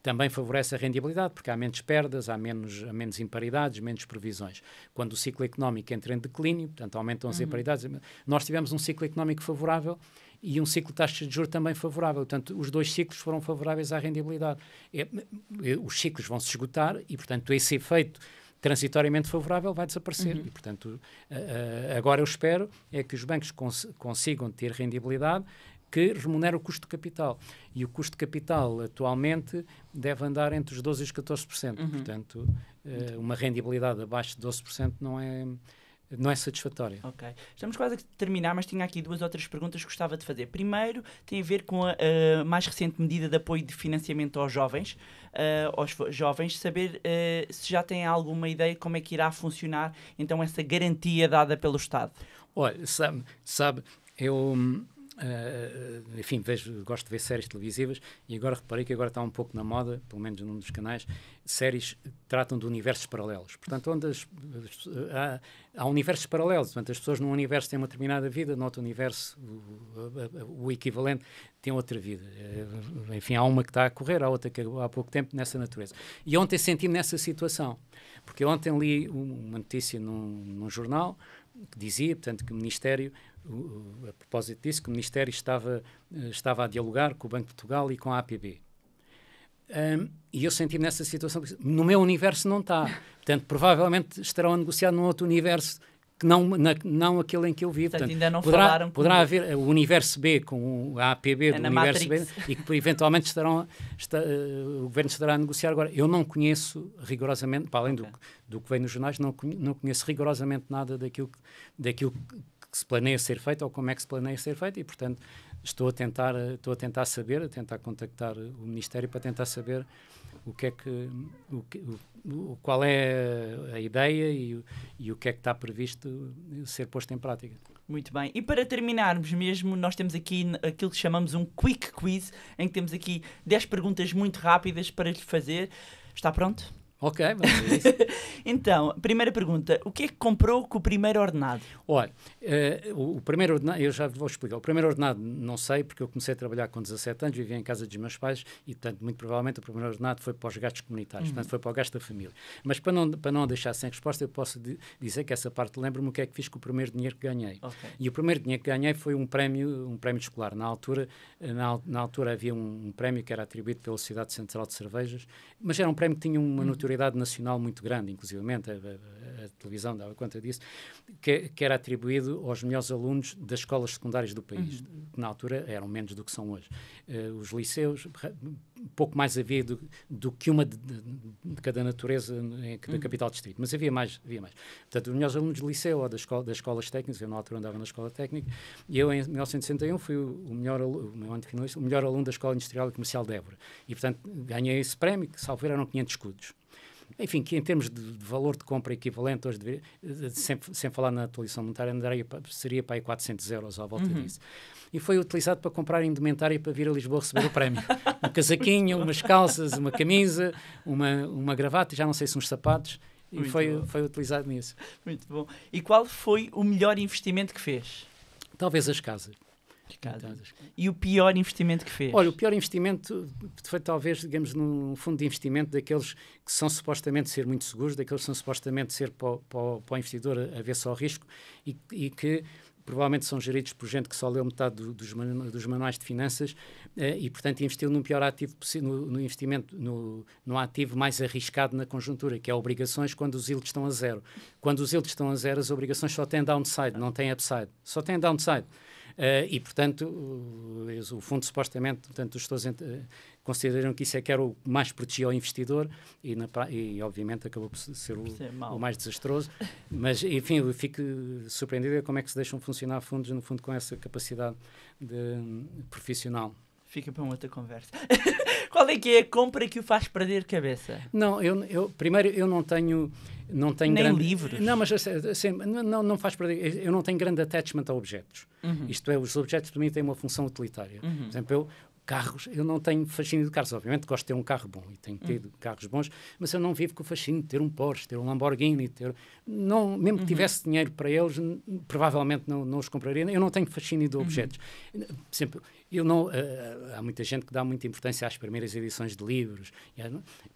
também favorece a rendibilidade, porque há menos perdas, há menos imparidades, menos previsões. Quando o ciclo económico entra em declínio, portanto, aumentam as imparidades. Nós tivemos um ciclo económico favorável e um ciclo de taxas de juros também favorável. Portanto, os dois ciclos foram favoráveis à rendibilidade. Os ciclos vão se esgotar e, portanto, esse efeito transitoriamente favorável vai desaparecer. E, portanto, agora eu espero é que os bancos consigam ter rendibilidade que remunera o custo de capital. E o custo de capital, atualmente, deve andar entre os 12% e os 14%. Portanto, uma rendibilidade abaixo de 12% não é satisfatória. Ok. Estamos quase a terminar, mas tinha aqui 2 ou 3 perguntas que gostava de fazer. Primeiro, tem a ver com a mais recente medida de apoio de financiamento aos jovens, saber se já têm alguma ideia de como é que irá funcionar, então, essa garantia dada pelo Estado. Olha, sabe eu... enfim, gosto de ver séries televisivas e agora reparei que agora está um pouco na moda, pelo menos num dos canais, séries que tratam de universos paralelos. Portanto, onde há universos paralelos. Portanto, as pessoas num universo têm uma determinada vida, no outro universo o equivalente tem outra vida. Enfim, há uma que está a correr, há outra que há pouco tempo nessa natureza. E ontem senti-me nessa situação, porque ontem li uma notícia num jornal que dizia, portanto, que o Ministério, a propósito disso, que o Ministério estava a dialogar com o Banco de Portugal e com a APB. E eu senti-me nessa situação, no meu universo não está. Portanto, provavelmente estarão a negociar num outro universo que não aquele em que eu vivo. Portanto, ainda não poderá haver o universo B com a APB do universo B e que eventualmente o Governo estará a negociar agora. Eu não conheço rigorosamente, para além do que vem nos jornais, não conheço rigorosamente nada daquilo que se planeia ser feito ou como é que se planeia ser feito e, portanto, estou a tentar saber, a tentar contactar o Ministério para tentar saber qual é a ideia e o que é que está previsto ser posto em prática. Muito bem. E para terminarmos mesmo, nós temos aqui aquilo que chamamos um quick quiz, em que temos aqui 10 perguntas muito rápidas para lhe fazer. Está pronto? Ok, vamos ver isso. Então, primeira pergunta. O que é que comprou com o primeiro ordenado? Olha, o primeiro ordenado, eu já vou explicar. O primeiro ordenado não sei, porque eu comecei a trabalhar com 17 anos, vivia em casa dos meus pais e, portanto, muito provavelmente o primeiro ordenado foi para os gastos comunitários, portanto, foi para o gasto da família. Mas para não deixar sem resposta, eu posso dizer que essa parte lembro-me o que é que fiz com o primeiro dinheiro que ganhei. Okay. E o primeiro dinheiro que ganhei foi um prémio escolar. Na altura havia um prémio que era atribuído pela Sociedade Central de Cervejas, mas era um prémio que tinha uma notoriedade nacional muito grande, inclusivamente a televisão dava conta disso, que era atribuído aos melhores alunos das escolas secundárias do país, que na altura eram menos do que são hoje. Os liceus, pouco mais havia do que uma de cada natureza da capital distrito, mas havia mais. Portanto, os melhores alunos de liceu ou das escolas técnicas, eu na altura andava na escola técnica, e eu em 1961 fui o melhor aluno da Escola Industrial e Comercial de Évora. E, portanto, ganhei esse prémio, que salvo eram 500 escudos. Enfim, que em termos de valor de compra equivalente, hoje sem falar na atualização monetária, seria para aí 400 euros à volta disso. E foi utilizado para comprar indumentária para vir a Lisboa receber o prémio. Um casaquinho, umas calças, uma camisa, uma gravata, já não sei se uns sapatos, e foi utilizado nisso. Muito bom. E qual foi o melhor investimento que fez? Talvez as casas. Ricardo. E o pior investimento que fez? Olha, o pior investimento foi talvez, digamos, num fundo de investimento daqueles que são supostamente ser muito seguros, daqueles que são supostamente ser para o investidor a ver só o risco e que provavelmente são geridos por gente que só leu metade dos manuais de finanças e, portanto, investiu num pior ativo possível, no investimento, no ativo mais arriscado na conjuntura, que é obrigações quando os yields estão a zero. Quando os yields estão a zero, as obrigações só têm downside, não têm upside. Só têm downside. E, portanto, o fundo supostamente, portanto, os gestores consideram que isso é que era o mais protegido ao investidor e obviamente, acabou por ser o mais desastroso. Mas, enfim, eu fico surpreendido com como é que se deixam funcionar fundos, no fundo, com essa capacidade profissional. Fica para uma outra conversa. Qual é que é a compra que o faz perder cabeça? Não, primeiro, eu não tenho nem grande... livros? Não, mas assim, não faz perder... Eu não tenho grande attachment a objetos. Isto é, os objetos para mim têm uma função utilitária. Por exemplo, carros, eu não tenho fascínio de carros. Obviamente gosto de ter um carro bom e tenho tido carros bons, mas eu não vivo com o fascínio de ter um Porsche, ter um Lamborghini, mesmo que tivesse dinheiro para eles, provavelmente não os compraria. Eu não tenho fascínio de objetos. Sempre, há muita gente que dá muita importância às primeiras edições de livros.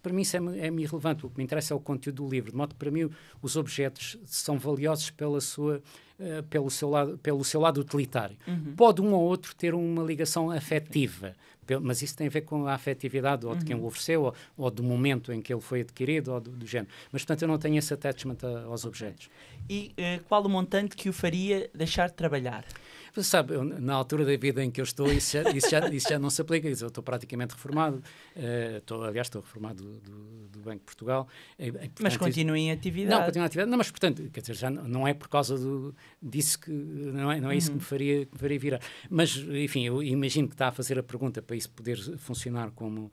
Para mim isso é-me irrelevante. O que me interessa é o conteúdo do livro. De modo que, para mim, os objetos são valiosos pelo seu lado utilitário. Pode um ou outro ter uma ligação afetiva, mas isso tem a ver com a afetividade ou de quem o ofereceu, ou do momento em que ele foi adquirido, ou do género. Mas, portanto, eu não tenho esse attachment aos objetos. E qual o montante que o faria deixar de trabalhar? Você sabe, na altura da vida em que eu estou, isso já não se aplica. Eu estou praticamente reformado. Aliás, estou reformado do Banco de Portugal. Portanto, mas continua em atividade. Não, continua em atividade. Não, mas, portanto, quer dizer, já não é por causa disso que... Não é isso que me faria virar. Mas, enfim, eu imagino que está a fazer a pergunta para isso poder funcionar como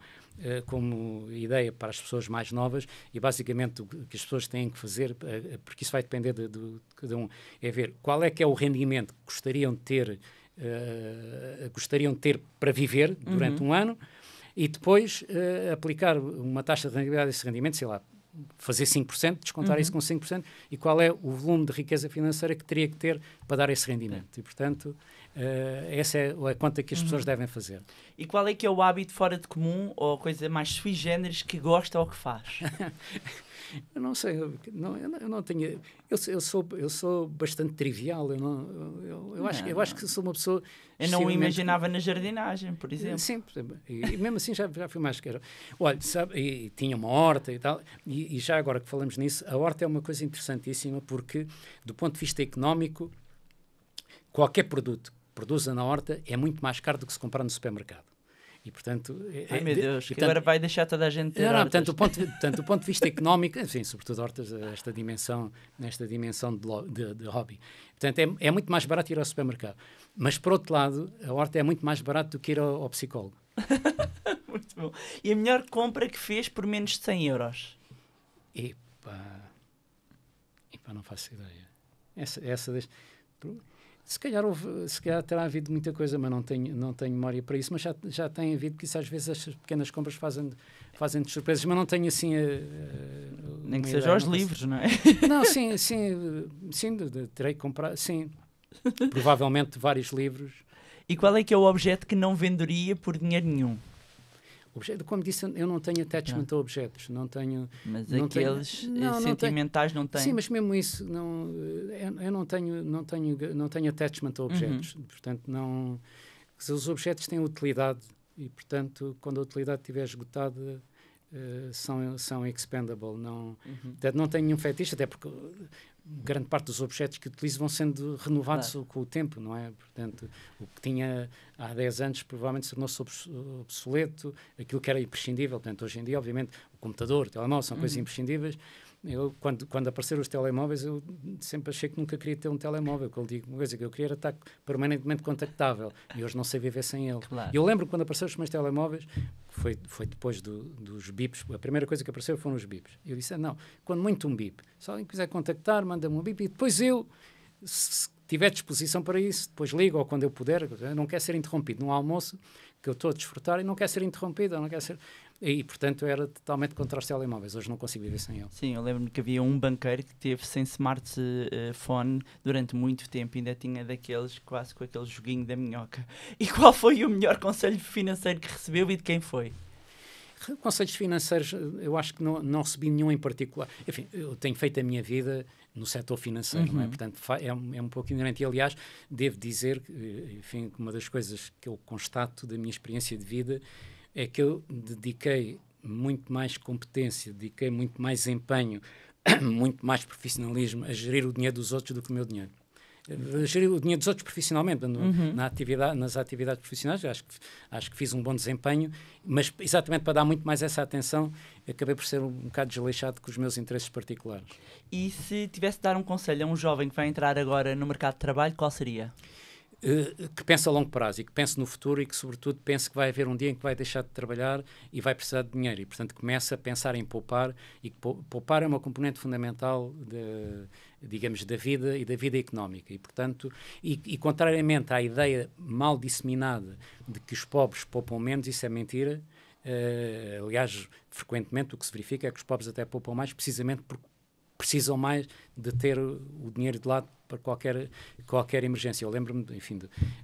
ideia para as pessoas mais novas, e basicamente o que as pessoas têm que fazer, porque isso vai depender de cada um, é ver qual é que é o rendimento que gostariam de ter para viver durante um ano, e depois aplicar uma taxa de rentabilidade desse rendimento, sei lá, fazer 5%, descontar isso com 5%, e qual é o volume de riqueza financeira que teria que ter para dar esse rendimento. E, portanto, essa é a conta que as pessoas devem fazer. E qual é que é o hábito fora de comum, ou a coisa mais sui generis que gosta ou que faz? Eu não sei, eu não tenho... Eu sou bastante trivial, eu acho que sou uma pessoa... Eu não o imaginava na jardinagem, por exemplo. Sim, e mesmo assim já fui mais quero. Olha, sabe, e tinha uma horta e tal, e já agora que falamos nisso, a horta é uma coisa interessantíssima porque, do ponto de vista económico, qualquer produto que produza na horta é muito mais caro do que se comprar no supermercado. E, portanto... Ai, meu Deus, que agora vai deixar toda a gente ter hortas. Portanto, do ponto de vista económico, enfim, sobretudo hortas, nesta dimensão de hobby. Portanto, é muito mais barato ir ao supermercado. Mas, por outro lado, a horta é muito mais barato do que ir ao psicólogo. Muito bom. E a melhor compra que fez por menos de 100 euros? Epá, não faço ideia. Se calhar terá havido muita coisa, mas não tenho memória para isso, mas já tem havido, porque isso às vezes as pequenas compras fazem de surpresas, mas não tenho assim... Nem que seja aos livros, não é? Não, sim, terei que comprar, sim, provavelmente vários livros. E qual é que é o objeto que não venderia por dinheiro nenhum? Como disse, eu não tenho attachment a objetos, não tenho... Mas aqueles sentimentais não têm? Sim, mas mesmo isso, eu não tenho attachment a objetos, portanto, não... Os objetos têm utilidade e, portanto, quando a utilidade estiver esgotada, são expendable. Não tenho nenhum fetiche, até porque grande parte dos objetos que utilizo vão sendo renovados com o tempo, não é? Portanto, o que tinha há 10 anos provavelmente se tornou-se obsoleto, aquilo que era imprescindível. Portanto, hoje em dia, obviamente, o computador, o telemóvel são coisas imprescindíveis. Eu, quando apareceram os telemóveis, eu sempre achei que nunca queria ter um telemóvel. Que eu digo, uma coisa que eu queria era estar permanentemente contactável, e hoje não sei viver sem ele. Claro. Eu lembro quando apareceram os meus telemóveis, foi depois dos bips, a primeira coisa que apareceu foram os bips. Eu disse, não, quando muito um bip, se alguém quiser contactar, manda-me um bip, e depois eu, se tiver disposição para isso, depois ligo, ou quando eu puder, eu não quero ser interrompido num almoço, que eu estou a desfrutar e não quer ser interrompido, não quer ser... E, portanto, eu era totalmente contra os telemóveis. Hoje não consigo viver sem ele. Sim, eu lembro-me que havia um banqueiro que teve sem smartphone durante muito tempo, ainda tinha daqueles, quase com aquele joguinho da minhoca. E qual foi o melhor conselho financeiro que recebeu e de quem foi? Conselhos financeiros, eu acho que não recebi nenhum em particular. Enfim, eu tenho feito a minha vida no setor financeiro, não é? Portanto, é um pouco inerente. E, aliás, devo dizer que, enfim, uma das coisas que eu constato da minha experiência de vida é que eu dediquei muito mais competência, dediquei muito mais empenho, muito mais profissionalismo a gerir o dinheiro dos outros do que o meu dinheiro. Gerir o dinheiro dos outros profissionalmente, nas atividades profissionais, acho que fiz um bom desempenho, mas exatamente para dar muito mais essa atenção, acabei por ser um bocado desleixado com os meus interesses particulares. E se tivesse de dar um conselho a um jovem que vai entrar agora no mercado de trabalho, qual seria? Que pense a longo prazo e que pense no futuro e que, sobretudo, pense que vai haver um dia em que vai deixar de trabalhar e vai precisar de dinheiro. E, portanto, comece a pensar em poupar, e que poupar é uma componente fundamental, digamos, da vida e da vida económica. E, portanto, e contrariamente à ideia mal disseminada de que os pobres poupam menos, isso é mentira. Aliás, frequentemente o que se verifica é que os pobres até poupam mais, precisamente porque precisam mais de ter o dinheiro de lado para qualquer emergência. Eu lembro-me, enfim,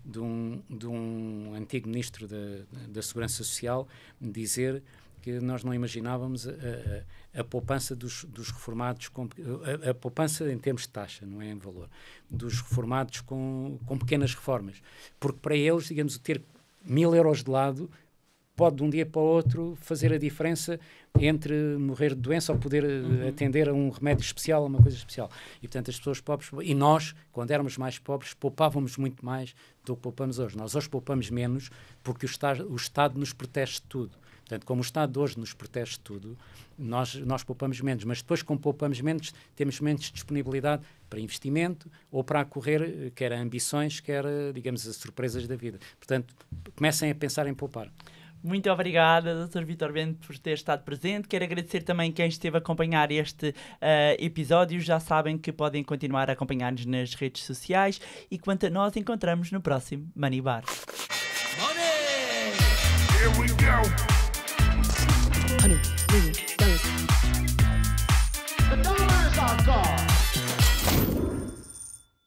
de um antigo ministro da Segurança Social dizer que nós não imaginávamos a poupança dos reformados, a poupança em termos de taxa, não é em valor, dos reformados com pequenas reformas. Porque para eles, digamos, ter 1.000 euros de lado pode de um dia para o outro fazer a diferença entre morrer de doença ou poder atender a um remédio especial, a uma coisa especial. E, portanto, as pessoas pobres, e nós, quando éramos mais pobres, poupávamos muito mais do que poupamos hoje. Nós hoje poupamos menos porque o Estado nos protege de tudo. Portanto, como o Estado hoje nos protege de tudo, nós poupamos menos. Mas depois, como poupamos menos, temos menos disponibilidade para investimento ou para acorrer, quer a ambições, quer, digamos, as surpresas da vida. Portanto, comecem a pensar em poupar. Muito obrigada, Dr. Vítor Bento, por ter estado presente. Quero agradecer também quem esteve a acompanhar este episódio. Já sabem que podem continuar a acompanhar-nos nas redes sociais. E quanto a nós, encontramos no próximo Money Bar. Money! Here we go!